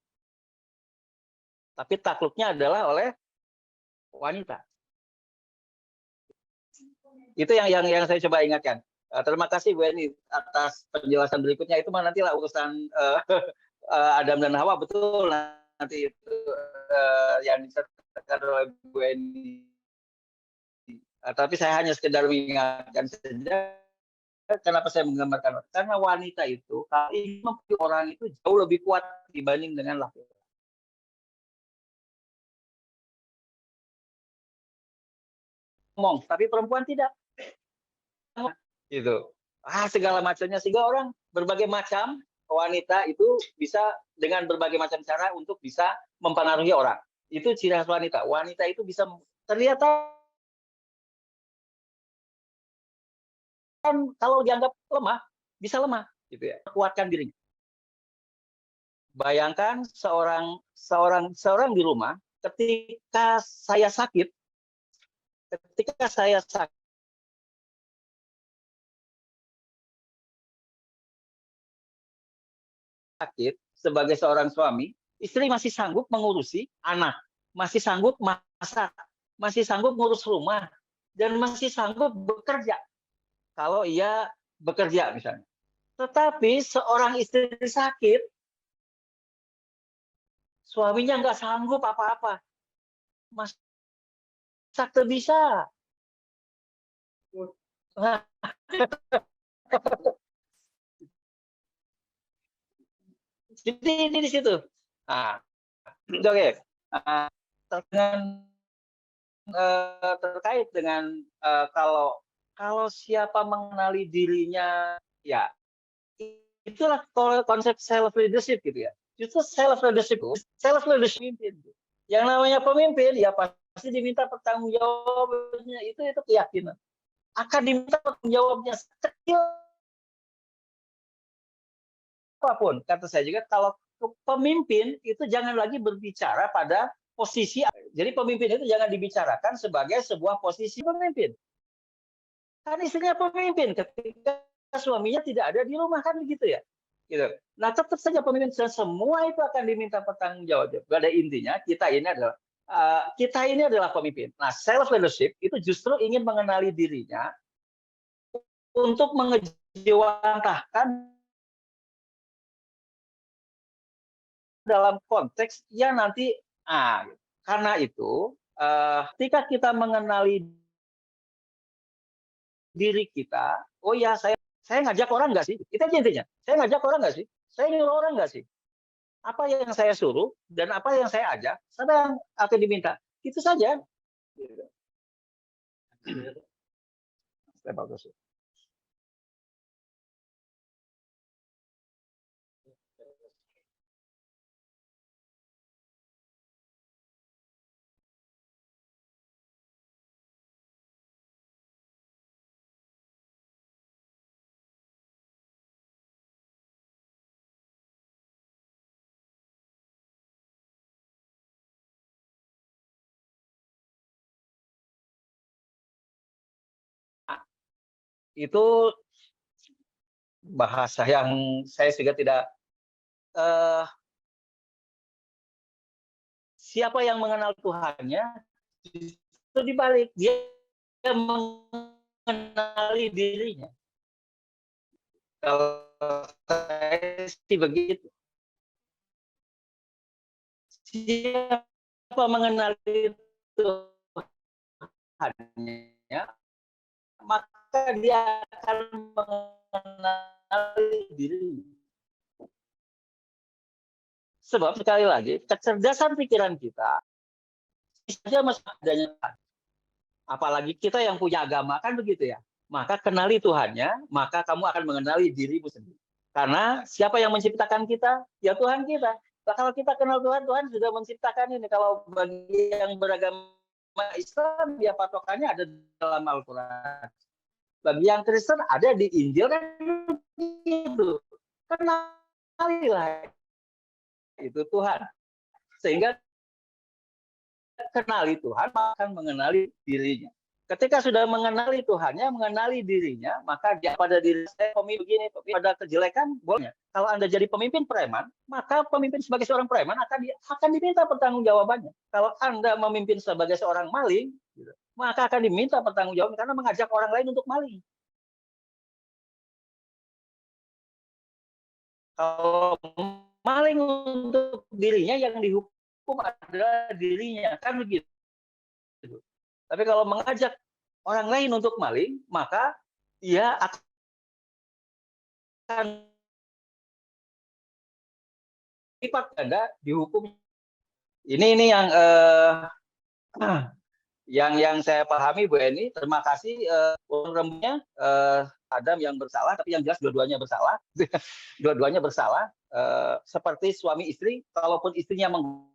tapi takluknya adalah oleh wanita. Itu yang saya coba ingatkan. Terima kasih Bu Eni atas penjelasan berikutnya. Itu nantilah urusan Adam dan Hawa, betul nanti itu yang diceritakan oleh Bu Eni. Tapi saya hanya sekedar mengingatkan saja. Kenapa saya menggambarkan? Karena wanita itu kalau ingin memilih orang itu jauh lebih kuat dibanding dengan laki-laki. Ngomong, tapi perempuan tidak. Gitu. Segala macamnya sehingga orang berbagai macam wanita itu bisa dengan berbagai macam cara untuk bisa mempengaruhi orang. Itu ciri khas wanita. Wanita itu bisa ternyata kan kalau dianggap lemah, bisa lemah gitu ya. Kuatkan dirinya. Bayangkan seorang di rumah ketika saya sakit sebagai seorang suami, istri masih sanggup mengurusi anak, masih sanggup masak, masih sanggup ngurus rumah, dan masih sanggup bekerja. Kalau ia bekerja misalnya. Tetapi seorang istri sakit, suaminya nggak sanggup apa-apa. Masak tuh bisa. Jadi ini di situ. Oke. Terkait dengan kalau siapa mengenali dirinya, ya itulah konsep self leadership gitu ya. Justru self leadership pemimpin. Yang namanya pemimpin ya pasti diminta pertanggungjawabannya, itu keyakinan. Akan diminta pertanggungjawabnya sekecil apapun. Kata saya juga kalau pemimpin itu jangan lagi berbicara pada posisi. Jadi pemimpin itu jangan dibicarakan sebagai sebuah posisi pemimpin. Kan istrinya pemimpin ketika suaminya tidak ada di rumah, kan begitu ya. Gitu. Nah tetap saja pemimpin, semua itu akan diminta pertanggungjawaban. Pada intinya kita ini adalah pemimpin. Nah self leadership itu justru ingin mengenali dirinya untuk mengejawantahkan dalam konteks yang nanti Karena itu ketika kita mengenali diri kita, oh ya saya ngajak orang nggak sih? Itu aja intinya. Saya ngajak orang nggak sih? Saya nyuruh orang nggak sih? Apa yang saya suruh dan apa yang saya ajak, apa yang akan diminta. Itu saja. Bagus. Itu bahasa yang saya juga tidak siapa yang mengenal Tuhannya itu dibalik dia mengenali dirinya. Kalau saya sih begitu. Siapa mengenali Tuhannya, maka dia akan mengenali dirinya. Sebab sekali lagi kecerdasan pikiran kita saja masih adanya, apalagi kita yang punya agama kan begitu ya. Maka kenali Tuhannya, maka kamu akan mengenali dirimu sendiri. Karena siapa yang menciptakan kita? Ya Tuhan kita. Nah, kalau kita kenal Tuhan, Tuhan sudah menciptakan ini. Kalau bagi yang beragama Islam, ya patokannya ada dalam Al-Quran. Bagi yang Kristen ada di Injil kan gitu. Kenalilah itu Tuhan. Sehingga kenali Tuhan akan mengenali dirinya. Ketika sudah mengenali Tuhannya, mengenali dirinya, maka dia pada diri saya pemimpin begini, pada kejelekan boleh. Kalau Anda jadi pemimpin preman, maka pemimpin sebagai seorang preman akan diminta pertanggungjawabannya. Kalau Anda memimpin sebagai seorang maling, maka akan diminta pertanggungjawaban karena mengajak orang lain untuk maling. Kalau maling untuk dirinya, yang dihukum adalah dirinya, kan begitu. Tapi kalau mengajak orang lain untuk maling, maka ia akan lipat ganda dihukum. Ini yang saya pahami, Bu Eni. Terima kasih. Rembunya Adam yang bersalah, tapi yang jelas dua-duanya bersalah. Dua-duanya bersalah. Seperti suami istri, kalaupun istrinya menggoda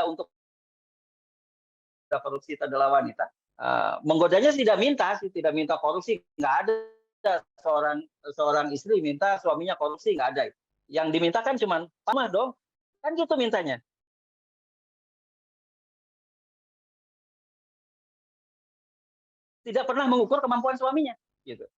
untuk korupsi adalah wanita, menggodanya tidak minta korupsi, nggak ada seorang istri minta suaminya korupsi, nggak ada. Yang dimintakan cuma sama dong, kan gitu mintanya. Tidak pernah mengukur kemampuan suaminya, gitu.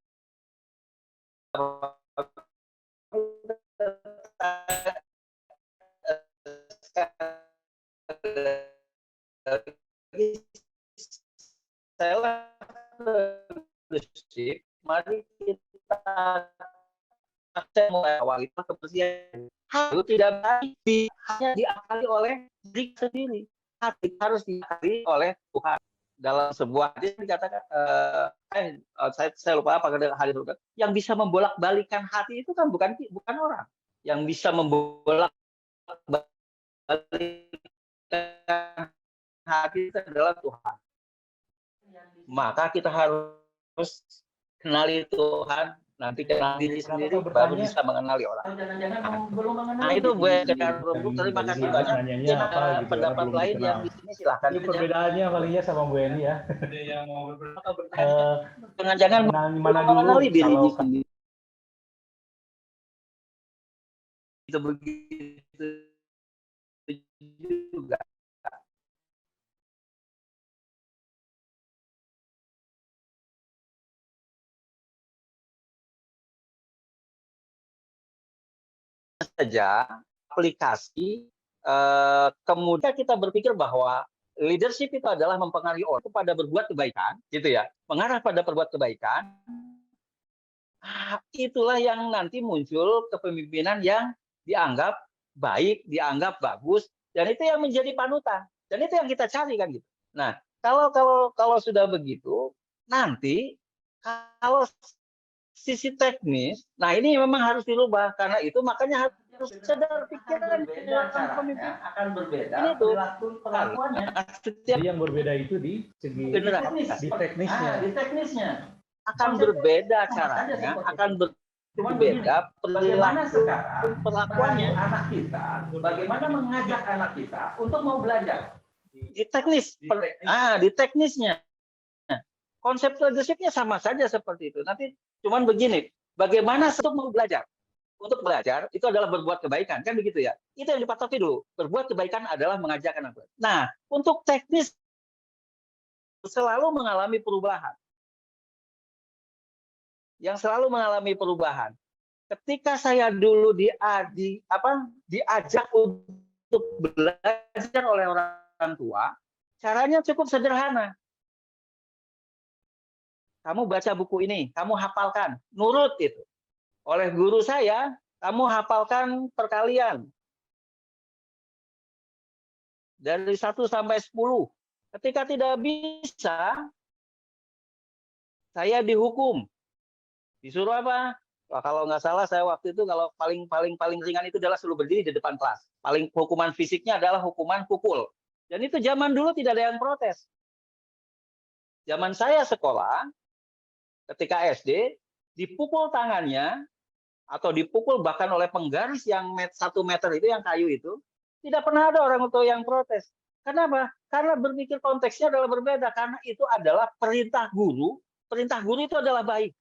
Mari kita awal itu kebersihan. Itu tidak baik hanya diakali oleh diri sendiri. Hati harus diakali oleh Tuhan. Dalam sebuah hadis dikatakan, saya lupa apa hadis itu. Yang bisa membolak-balikan hati itu kan bukan orang. Yang bisa membolak-balikan hati itu adalah Tuhan. Maka kita harus kenali Tuhan, nanti kenal diri sendiri, baru bisa mengenali orang. Nah, itu gue terima kasih banyak. Pendapat lain yang di sini silahkan. Itu perbedaannya palingnya sama Bu Eni ya. Jangan mengenali dirinya sendiri. Itu begitu juga. Saja aplikasi, kemudian kita berpikir bahwa leadership itu adalah mempengaruhi orang pada berbuat kebaikan, gitu ya, mengarah pada berbuat kebaikan. Itulah yang nanti muncul kepemimpinan yang dianggap baik, dianggap bagus, dan itu yang menjadi panutan. Dan itu yang kita cari kan gitu. Nah, kalau sudah begitu, nanti kalau sisi teknis, nah ini memang harus dirubah karena itu makanya harus sadar pikiran dalam pemimpin akan berbeda. Ini tuh perlakuannya. Jadi yang berbeda itu di segi teknisnya. Di teknisnya akan berbeda caranya, akan berbeda perilaku perlakuannya anak kita. Bagaimana mengajak anak kita untuk mau belajar di teknis, di teknisnya. Konsep leadership-nya sama saja seperti itu. Nanti cuman begini, bagaimana untuk mau belajar? Untuk belajar itu adalah berbuat kebaikan, kan begitu ya? Itu yang dipatoki dulu. Berbuat kebaikan adalah mengajak anak. Nah, untuk teknis selalu mengalami perubahan. Yang selalu mengalami perubahan. Ketika saya dulu diajak untuk belajar oleh orang tua, caranya cukup sederhana. Kamu baca buku ini, kamu hafalkan, nurut itu. Oleh guru saya, kamu hafalkan perkalian. Dari 1 sampai 10. Ketika tidak bisa, saya dihukum. Disuruh apa? Wah, kalau nggak salah saya waktu itu kalau paling ringan itu adalah suruh berdiri di depan kelas. Paling hukuman fisiknya adalah hukuman pukul. Dan itu zaman dulu tidak ada yang protes. Zaman saya sekolah, ketika SD, dipukul tangannya, atau dipukul bahkan oleh penggaris yang 1 meter itu, yang kayu itu, tidak pernah ada orang tua yang protes. Kenapa? Karena berpikir konteksnya adalah berbeda. Karena itu adalah perintah guru. Perintah guru itu adalah baik.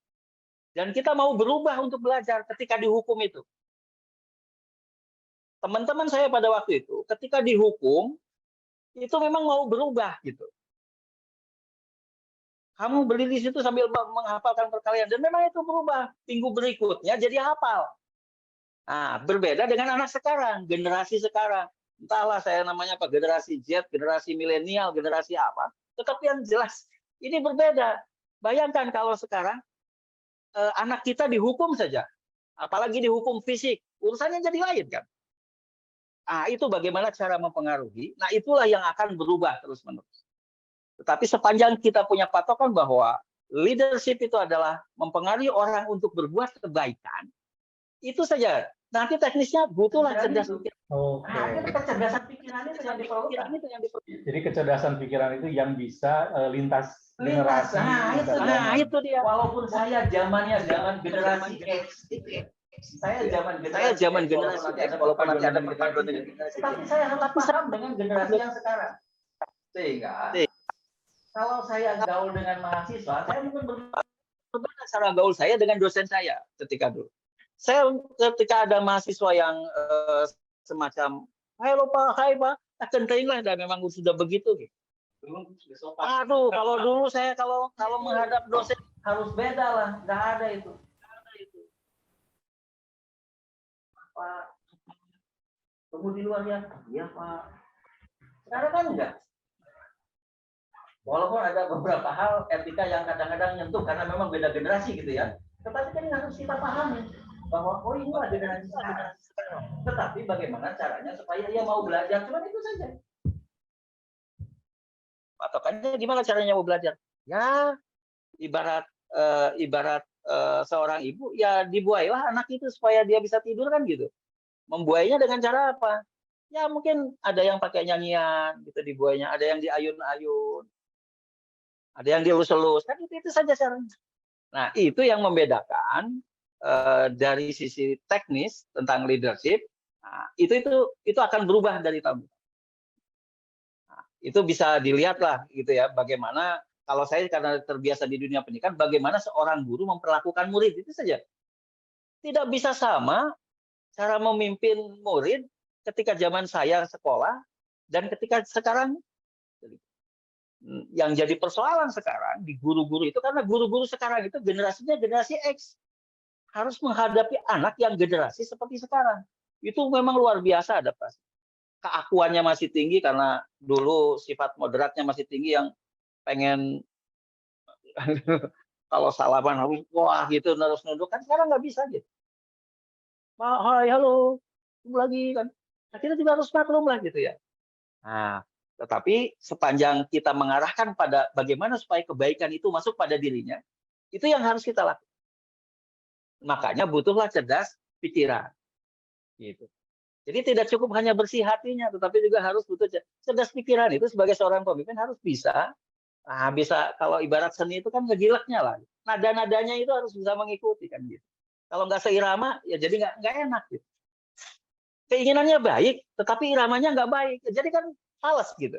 Dan kita mau berubah untuk belajar ketika dihukum itu. Teman-teman saya pada waktu itu, ketika dihukum, itu memang mau berubah gitu. Kamu berdiri di situ sambil menghafalkan perkalian. Dan memang itu berubah. Minggu berikutnya jadi hafal. Nah, berbeda dengan anak sekarang. Generasi sekarang. Entahlah saya namanya apa. Generasi Z, generasi milenial, generasi apa. Tetapi yang jelas, ini berbeda. Bayangkan kalau sekarang, anak kita dihukum saja. Apalagi dihukum fisik. Urusannya jadi lain kan. Nah, itu bagaimana cara mempengaruhi. Nah, itulah yang akan berubah terus-menerus. Tetapi sepanjang kita punya patokan bahwa leadership itu adalah mempengaruhi orang untuk berbuat kebaikan, itu saja. Nanti teknisnya butuhlah cerdas pikiran. Oke. Kecerdasan pikiran itu yang diperlukan. Jadi kecerdasan pikiran itu yang bisa lintas generasi. Nah, itu dia. Walaupun saya zaman generasi X, saya zaman generasi X, walaupun nanti ada perpaduan dengan generasi X, tapi saya tetap paham dengan generasi yang sekarang. Sehingga kalau saya gaul dengan mahasiswa, saya mungkin berbeda cara gaul saya dengan dosen saya ketika dulu. Saya ketika ada mahasiswa yang semacam, halo Pak, hai Pak, centering lah, dan memang sudah begitu. Gitu. Aduh, kalau dulu saya kalau menghadap dosen harus beda lah, nggak ada itu. Pak, tunggu di luar ya. Iya Pak. Sekarang kan enggak. Walaupun ada beberapa hal etika yang kadang-kadang nyentuh karena memang beda generasi gitu ya. Tetapi kan harus kita pahami bahwa oh ini ada generasi sekarang. Tetapi bagaimana caranya supaya ia mau belajar? Cuma itu saja. Patokannya gimana caranya mau belajar? Ya ibarat seorang ibu ya dibuailah anak itu supaya dia bisa tidur kan gitu. Membuainya dengan cara apa? Ya mungkin ada yang pakai nyanyian gitu dibuainya, ada yang diayun-ayun. Ada yang dielus-elus, kan itu saja caranya. Nah, itu yang membedakan dari sisi teknis tentang leadership. Nah, itu akan berubah dari tahun. Nah, itu bisa dilihat lah, gitu ya, bagaimana kalau saya karena terbiasa di dunia pendidikan, bagaimana seorang guru memperlakukan murid itu saja. Tidak bisa sama cara memimpin murid ketika zaman saya sekolah dan ketika sekarang. Yang jadi persoalan sekarang di guru-guru itu karena guru-guru sekarang itu generasinya generasi X harus menghadapi anak yang generasi seperti sekarang. Itu memang luar biasa adaptasi. Keakuannya masih tinggi karena dulu sifat moderatnya masih tinggi yang pengen kalau salaman harus wah gitu terus nunduk kan sekarang nggak bisa gitu. Pak, hai, halo, ketemu lagi kan. Nah, kita juga harus maklum lah gitu ya. Nah, tetapi sepanjang kita mengarahkan pada bagaimana supaya kebaikan itu masuk pada dirinya, itu yang harus kita lakukan. Makanya butuhlah cerdas pikiran. Gitu. Jadi tidak cukup hanya bersih hatinya, tetapi juga harus butuh cerdas pikiran. Itu sebagai seorang pemimpin harus bisa. Nah, bisa kalau ibarat seni itu kan ngegileknya lah. Nada-nadanya itu harus bisa mengikuti kan gitu. Kalau nggak seirama, ya jadi nggak enak gitu. Keinginannya baik, tetapi iramanya nggak baik. Jadi kan males gitu.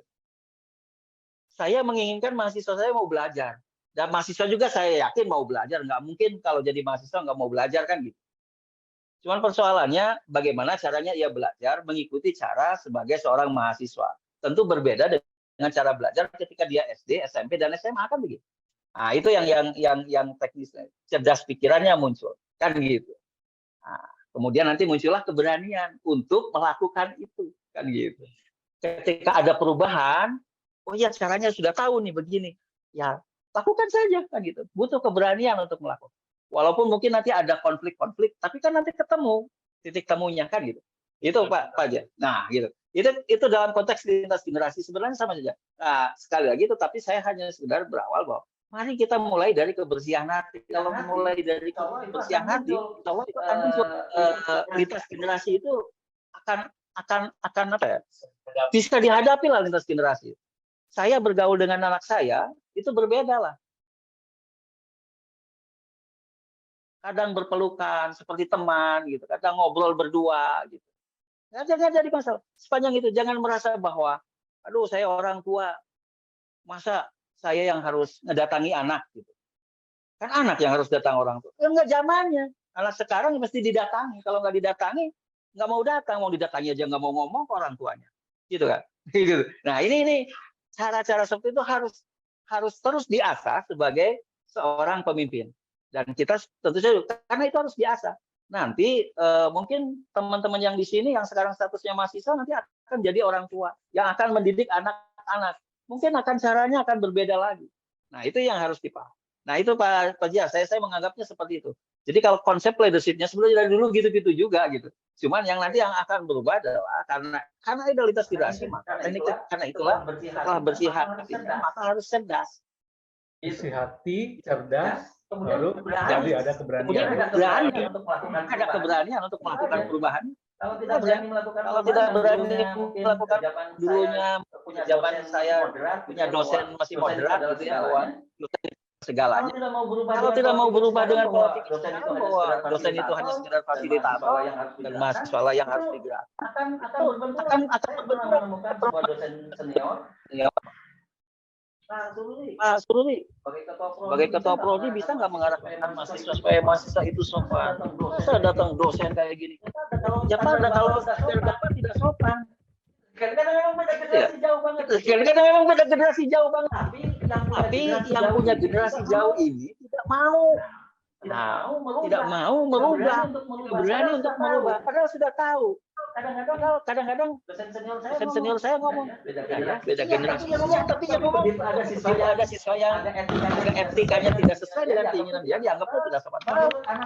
Saya menginginkan mahasiswa saya mau belajar. Dan mahasiswa juga saya yakin mau belajar. Nggak mungkin kalau jadi mahasiswa nggak mau belajar kan gitu. Cuman persoalannya bagaimana caranya ia belajar mengikuti cara sebagai seorang mahasiswa. Tentu berbeda dengan cara belajar ketika dia SD, SMP, dan SMA kan begitu. Nah, itu yang teknis. Cerdas pikirannya muncul. Kan gitu. Nah, kemudian nanti muncullah keberanian untuk melakukan itu, kan gitu. Ketika ada perubahan, oh ya caranya sudah tahu nih begini, ya lakukan saja, kan gitu. Butuh keberanian untuk melakukan. Walaupun mungkin nanti ada konflik-konflik, tapi kan nanti ketemu titik temunya, kan gitu. Itu Pak Fajar. Nah, gitu. Itu dalam konteks lintas generasi sebenarnya sama saja. Nah, sekali lagi, tetapi saya hanya sekedar berawal bahwa mari kita mulai dari kebersihan hati. Kalau mulai dari kebersihan hati, insya Allah itu akan muncul lintas generasi itu akan apa ya? Bisa dihadapi lah lintas generasi. Saya bergaul dengan anak saya itu berbeda lah. Kadang berpelukan seperti teman gitu, kadang ngobrol berdua gitu. Jangan jadi masalah. Sepanjang itu jangan merasa bahwa, aduh saya orang tua, masa saya yang harus ngedatangi anak gitu. Kan anak yang harus datang orang tua. Enggak zamannya. Anak sekarang mesti didatangi. Kalau nggak didatangi, nggak mau datang. Mau didatangi aja nggak mau ngomong ke orang tuanya. Gitu kan. Gitu. Nah ini cara-cara seperti itu harus terus diasah sebagai seorang pemimpin. Dan kita tentu saja karena itu harus diasah. Nanti mungkin teman-teman yang di sini yang sekarang statusnya mahasiswa nanti akan jadi orang tua yang akan mendidik anak-anak. Mungkin caranya akan berbeda lagi. Nah, itu yang harus dipahami. Nah, itu Pak Jia, saya menganggapnya seperti itu. Jadi kalau konsep leadership-nya sebenarnya dari dulu gitu-gitu juga gitu. Cuman yang nanti yang akan berubah adalah karena idealitas generasi, karena itulah setelah bersih hati, maka harus cerdas. Bersih hati, cerdas, lalu jadi ada keberanian. Kemudian ada keberanian untuk melakukan perubahan. Kalau tidak berani melakukan dulunya punya jawaban saya punya dosen masih moderat gitu ya bahwa dosen segalanya. Kalau tidak mau berubah dengan pola pikir bahwa dosen itu hanya sekedar fasilitator dan mahasiswa lah yang harus digerak. Akan berbenturan bahwa dosen senior. Pak Suruli, sebagai ketua prodi bisa nggak mengarahkan mahasiswa supaya mahasiswa itu sopan? Masa datang dosen kayak gini? Jangan kalau dapat tidak sopan. Kadang-kadang memang beda generasi jauh banget. Kadang-kadang memang beda generasi jauh banget. Tapi yang punya generasi jauh ini tidak mau merubah, berani untuk merubah. Padahal sudah tahu. Kadang-kadang dosen senior saya ngomong beda generasi. Tapi yang ngomong ada siswa yang etikanya tidak sesuai dengan keinginan dia, dianggapnya tidak sopan.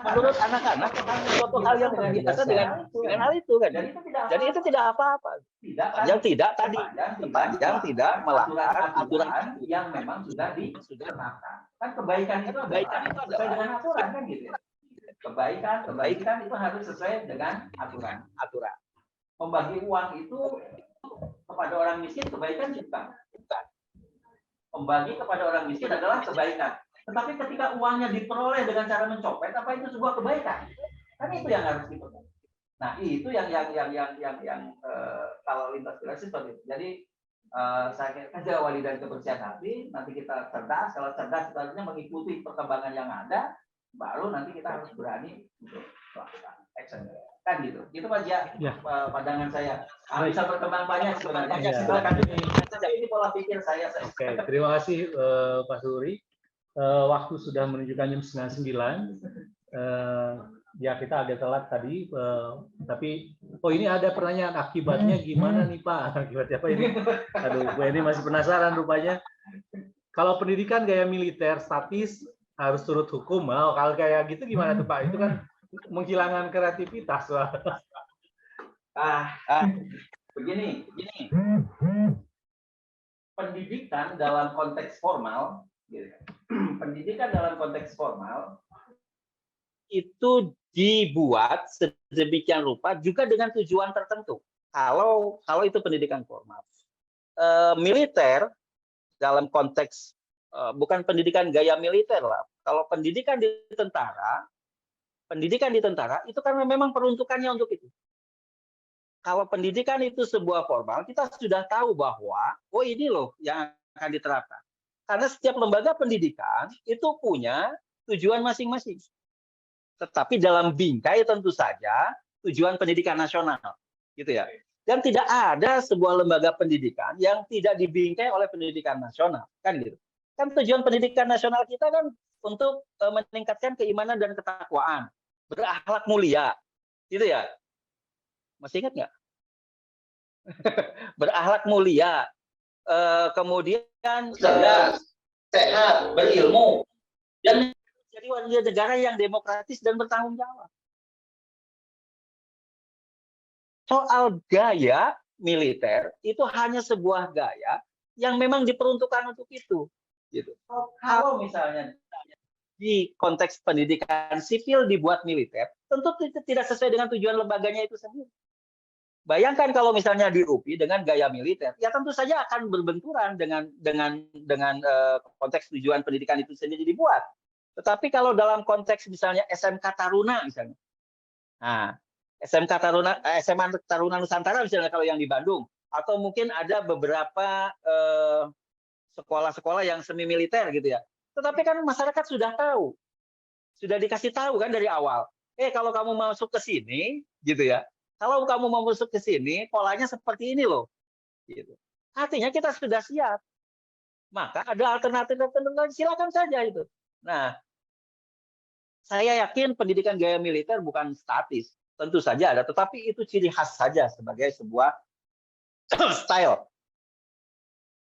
Menurut anak-anak suatu hal yang biasa dengan hal itu kan. Jadi itu tidak apa-apa. Yang tidak melanggar aturan yang memang sudah ditetapkan. Kan kebaikan itu sesuai dengan aturan kan gitu. Kebaikan itu harus sesuai dengan aturan. Membagi uang itu kepada orang miskin kebaikan bukan. Membagi kepada orang miskin adalah kebaikan. Tetapi ketika uangnya diperoleh dengan cara mencopet, apa itu sebuah kebaikan? Kan itu yang harus diperoleh. Nah itu yang kalau lintas generasi seperti itu. Jadi saya kira wali dan kebersihan hati. Nanti kita cerdas. Kalau cerdas itu artinya mengikuti perkembangan yang ada. Baru nanti kita harus berani untuk melakukan action. Kan gitu. Itu Pak Jia, pandangan saya. Bisa berkembang banyak sebenarnya. Silakan. Ini pola pikir saya. Oke, terima kasih Pak Suri. Waktu sudah menunjukkan jam 9:09. Ya kita agak telat tadi, tapi ini ada pertanyaan akibatnya gimana nih Pak? Akibatnya apa ini? Aduh, gue ini masih penasaran rupanya. Kalau pendidikan gaya militer statis harus turut hukum, kalau kayak gitu gimana tuh Pak? Itu kan menghilangkan kreativitas. Begini. Pendidikan dalam konteks formal, gitu. Pendidikan dalam konteks formal itu dibuat sedemikian rupa juga dengan tujuan tertentu. Kalau itu pendidikan formal, militer dalam konteks bukan pendidikan gaya militer lah. Kalau pendidikan di tentara itu kan memang peruntukannya untuk itu. Kalau pendidikan itu sebuah formal, kita sudah tahu bahwa, oh ini loh yang akan diterapkan. Karena setiap lembaga pendidikan itu punya tujuan masing-masing. Tetapi dalam bingkai tentu saja tujuan pendidikan nasional, gitu ya. Dan tidak ada sebuah lembaga pendidikan yang tidak dibingkai oleh pendidikan nasional, kan gitu. Kan tujuan pendidikan nasional kita kan untuk meningkatkan keimanan dan ketakwaan, berakhlak mulia, gitu ya. Masih ingat nggak? Berakhlak mulia, kemudian cerdas, sehat, berilmu, dan menjadi warga negara yang demokratis dan bertanggung jawab. Soal gaya militer itu hanya sebuah gaya yang memang diperuntukkan untuk itu. Gitu. Kalau misalnya di konteks pendidikan sipil dibuat militer, tentu tidak sesuai dengan tujuan lembaganya itu sendiri. Bayangkan kalau misalnya di UPI dengan gaya militer, ya tentu saja akan berbenturan dengan konteks tujuan pendidikan itu sendiri dibuat. Tetapi kalau dalam konteks misalnya SMK Taruna misalnya, nah SMK Taruna, SMA Taruna Nusantara misalnya kalau yang di Bandung, atau mungkin ada beberapa sekolah-sekolah yang semi militer gitu ya. Tetapi kan masyarakat sudah tahu, sudah dikasih tahu kan dari awal. Kalau kamu masuk ke sini, gitu ya. Kalau kamu mau masuk ke sini, polanya seperti ini loh. Gitu. Artinya kita sudah siap. Maka ada alternatif, silakan saja itu. Nah, saya yakin pendidikan gaya militer bukan statis. Tentu saja ada, tetapi itu ciri khas saja sebagai sebuah style.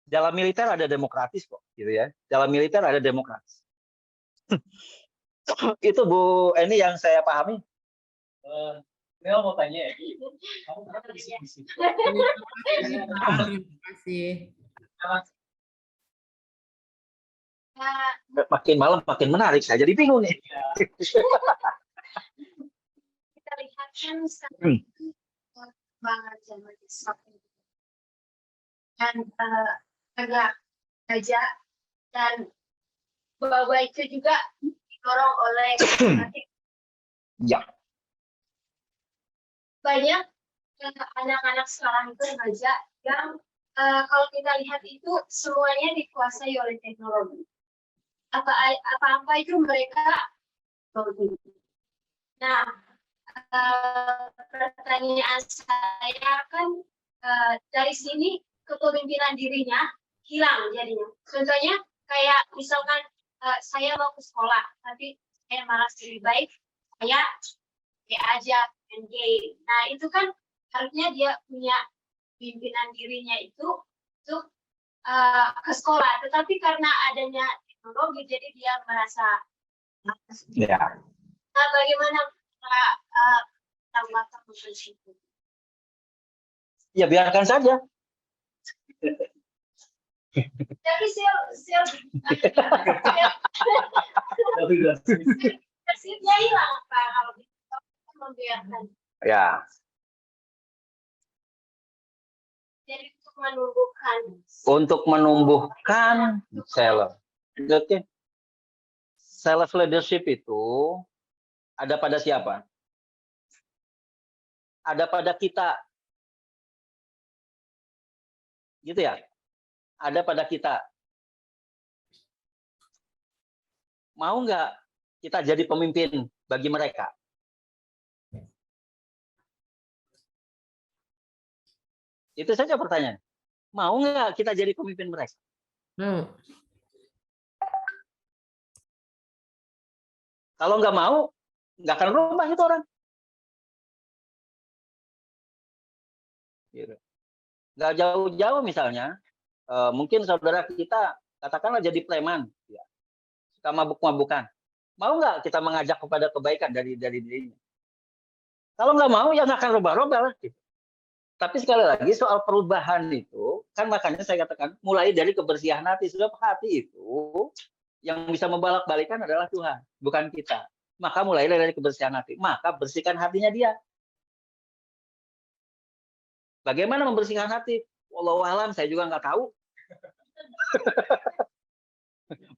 Dalam militer ada demokratis kok, gitu ya. Dalam militer ada demokratis. Itu Bu Eni yang saya pahami. Nel mau tanya ya, kamu kenapa di sini? Terima kasih. Makin malam makin menarik, saya jadi bingung nih. Kita lihat kan sekarang banget zaman Islam dan agak gajah dan bahwa itu juga didorong oleh Ya. banyak anak-anak sekarang itu remaja yang kalau kita lihat itu semuanya dikuasai oleh teknologi. Apa-apa itu mereka tahu. Nah, pertanyaan saya kan dari sini kepemimpinan dirinya hilang jadinya. Contohnya kayak misalkan saya mau ke sekolah, tapi saya malas lebih baik saya aja main game. Nah itu kan harusnya dia punya pimpinan dirinya itu untuk ke sekolah, tetapi karena adanya teknologi jadi dia merasa Ya. Nah bagaimana tambahkan itu? Ya biarkan saja. Tapi persibnya hilang Pak kalau kita membiarkan. Ya. Jadi untuk menumbuhkan self. Oke. Self leadership itu ada pada siapa? Ada pada kita. Gitu ya? Ada pada kita. Mau nggak kita jadi pemimpin bagi mereka? Itu saja pertanyaan. Mau nggak kita jadi pemimpin mereka? Kalau nggak mau, nggak akan berubah itu orang. Gitu. Nggak jauh-jauh misalnya, mungkin saudara kita katakanlah jadi preman, ya. Suka mabuk-mabukan. Mau nggak kita mengajak kepada kebaikan dari dirinya? Kalau nggak mau, ya nggak akan rubah-rubah lah. Gitu. Tapi sekali lagi soal perubahan itu, kan makanya saya katakan mulai dari kebersihan hati. Sebab hati itu yang bisa membolak-balikan adalah Tuhan, bukan kita. Maka mulai dari kebersihan hati. Maka bersihkan hatinya dia. Bagaimana membersihkan hati? Wallahu alam, saya juga nggak tahu.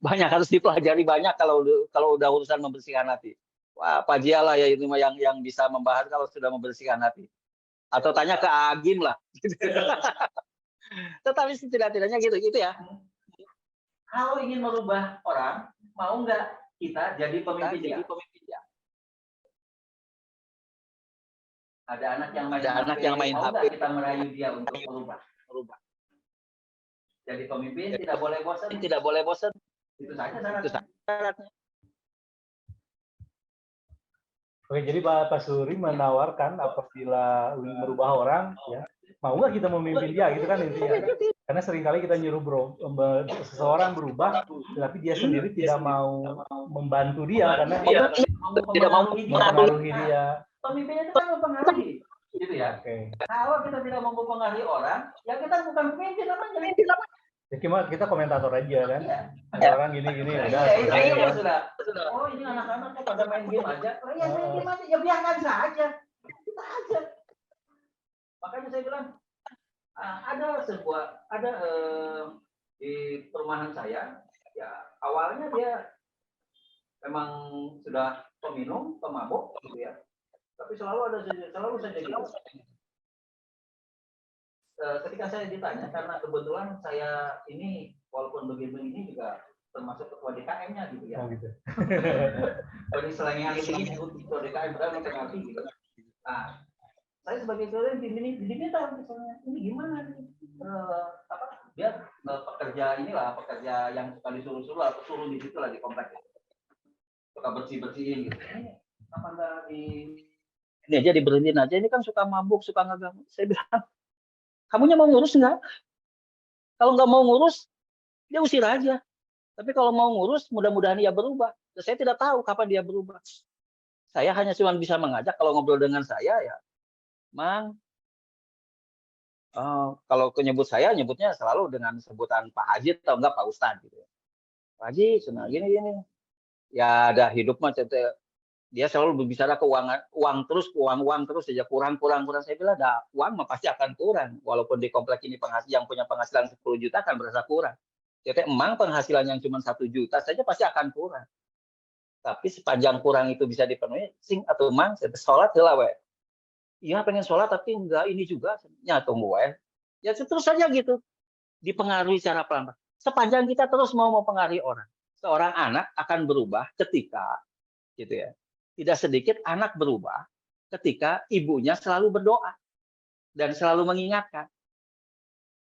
Banyak harus dipelajari banyak kalau udah urusan membersihkan hati. Wah, Pak Jia lah ya ini yang bisa membahas kalau sudah membersihkan hati. Atau tanya ke Agim lah. Tetapi setidak-tidaknya gitu ya. Kalau ingin merubah orang, mau nggak kita jadi pemimpin dia? Ada anak yang main HP, kita merayu dia untuk merubah. Jadi pemimpin tidak boleh bosan. Itu saja syaratnya. Oke, jadi Pak Suri menawarkan apabila ingin merubah orang, ya, mau nggak kita memimpin dia, gitu kan intinya. Karena seringkali kita nyuruh seseorang berubah, tapi dia sendiri tidak mau membantu dia karena tidak mau mempengaruhi dia. Pemimpin itu kan mempengaruhi, gitu ya. Oke. Kalau kita tidak mau mempengaruhi orang, ya kita bukan pemimpin namanya. Ya, kita komentator aja kan. Iya. Ada orang gini udah. Iya, sudah. Oh, ini anak-anak pada main game aja. Oh, ya main game aja, ya biarkan saja. Kita aja. Makanya saya bilang ada di perumahan saya, ya awalnya dia memang sudah peminum, pemabuk, gitu ya. Tapi selalu saja gitu. Ketika saya ditanya, karena kebetulan saya ini walaupun begitu ini juga termasuk ketua DKM-nya gitu ya. Oh, gitu. Jadi selain ini ketua DKM berapa ngerti gitu. Nah, saya sebagai ketua diminta misalnya ini gimana nih? Biar pekerja yang suka disuruh-suruh atau suruh di situ lah di komplek. Suka bersih-bersihin gitu. Apa enggak ini aja diberhentiin aja, ini kan suka mabuk, suka ngeganggu. Saya bilang, kamunya mau ngurus nggak? Kalau nggak mau ngurus, dia usir aja. Tapi kalau mau ngurus, mudah-mudahan dia berubah. Saya tidak tahu kapan dia berubah. Saya hanya cuma bisa mengajak kalau ngobrol dengan saya ya, Mang. Kalau nyebut saya, nyebutnya selalu dengan sebutan Pak Haji atau enggak Pak Ustadz gitu. Pak Haji, senang gini. Ya ada hidup mah dia selalu berbicara keuangan, uang terus saja kurang. Saya bilang, uang mah pasti akan kurang. Walaupun di komplek ini yang punya penghasilan 10 juta kan berasa kurang. Jadi emang penghasilan yang cuma 1 juta saja pasti akan kurang. Tapi sepanjang kurang itu bisa dipenuhi, sing atau mang, saya sholat lah we. Iya pengen sholat tapi enggak ini juga, ya tunggu we. Ya terus saja gitu. Dipengaruhi secara pelan-pelan. Sepanjang kita terus mau mempengaruhi orang. Seorang anak akan berubah ketika, gitu ya. Tidak sedikit anak berubah ketika ibunya selalu berdoa dan selalu mengingatkan.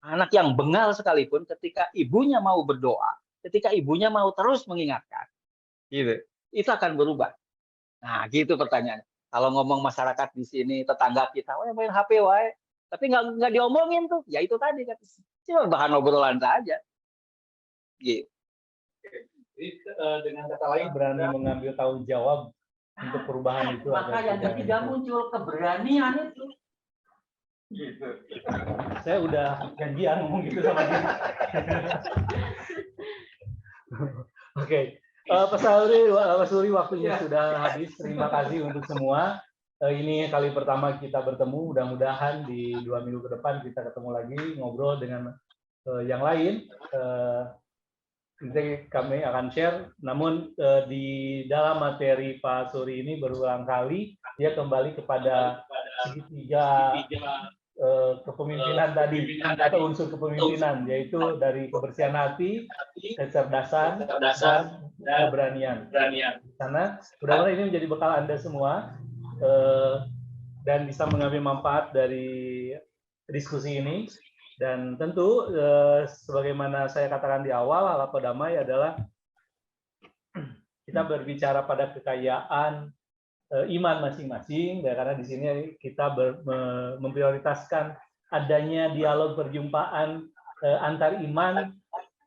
Anak yang bengal sekalipun ketika ibunya mau berdoa, ketika ibunya mau terus mengingatkan, gitu, itu akan berubah. Nah, gitu pertanyaannya. Kalau ngomong masyarakat di sini, tetangga kita, main HP wae, tapi nggak diomongin tuh, ya itu tadi kan, cuma bahan obrolan saja. Gitu. Jadi, dengan kata lain berani mengambil tanggung jawab untuk perubahan itu. Maka yang ketiga muncul keberanian itu. Gitu. Saya udah janjian ngomong gitu sama dia. Oke. Pak Suri, waktunya sudah habis. Terima kasih untuk semua. Ini kali pertama kita bertemu. Mudah-mudahan di 2 minggu ke depan kita ketemu lagi ngobrol dengan yang lain. Nanti kami akan share, namun di dalam materi Pak Suri ini berulang kali dia kembali kepada segitiga kepemimpinan tadi atau unsur kepemimpinan, yaitu dari kebersihan hati, kecerdasan, dan keberanian. Karena mudah-mudahan ini menjadi bekal Anda semua dan bisa mengambil manfaat dari diskusi ini. Dan tentu, sebagaimana saya katakan di awal, Halapo Damai adalah kita berbicara pada kekayaan iman masing-masing, ya, karena di sini kita memprioritaskan adanya dialog perjumpaan antar iman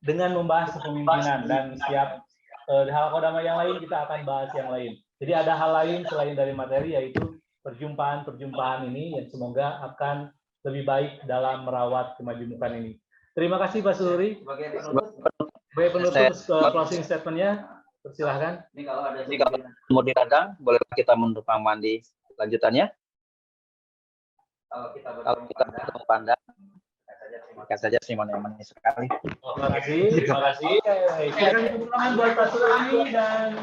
dengan membahas kepemimpinan, dan setiap Halapo Damai yang lain kita akan bahas yang lain. Jadi ada hal lain selain dari materi, yaitu perjumpaan-perjumpaan ini yang semoga akan lebih baik dalam merawat kemajemukan ini. Terima kasih Pak Suhuri. Sebagai penutup closing statement-nya, persilahkan. Ini kalau mau diradang, boleh kita menumpang mandi lanjutannya. Kalau kita bertemu pandang, maka saja Simon yang manis sekali. Terima kasih. Silakan tepuk tangan buat Pak Suhuri dan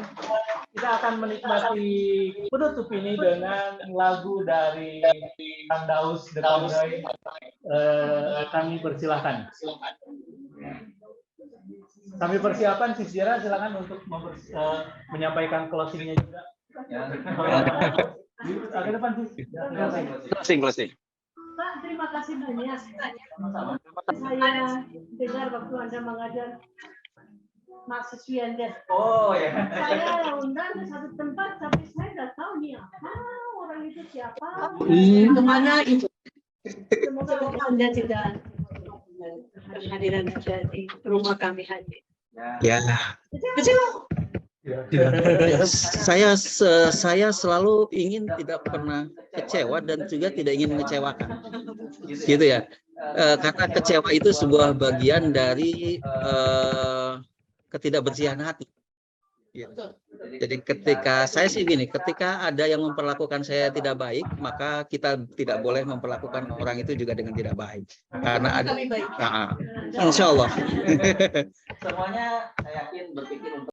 kita akan menikmati penutup ini dengan lagu dari Kang Daus The Cowboy. Kami persilahkan. Kami persiapan Sisira, silakan untuk menyampaikan closing-nya juga. Ke depan sih. Closing. Pak, terima kasih banyak. Saya dengar waktu Anda mengajar mahasiswi Anda. Oh ya. Saya undang ke satu tempat, tapi saya nggak tahu nih apa orang itu siapa. Kemana itu? Semoga Anda tidak hadiran saja di rumah kami hadir. Ya. Saya selalu ingin tidak pernah kecewa dan juga tidak ingin mengecewakan, gitu ya. Karena kecewa itu sebuah bagian dari ketidakbersihan hati. Gitu. Jadi ketika saya sih gini, ketika ada yang memperlakukan saya tidak baik, maka kita tidak boleh memperlakukan orang itu juga dengan tidak baik. Karena ada, insya Allah. Semuanya saya yakin berpikir untuk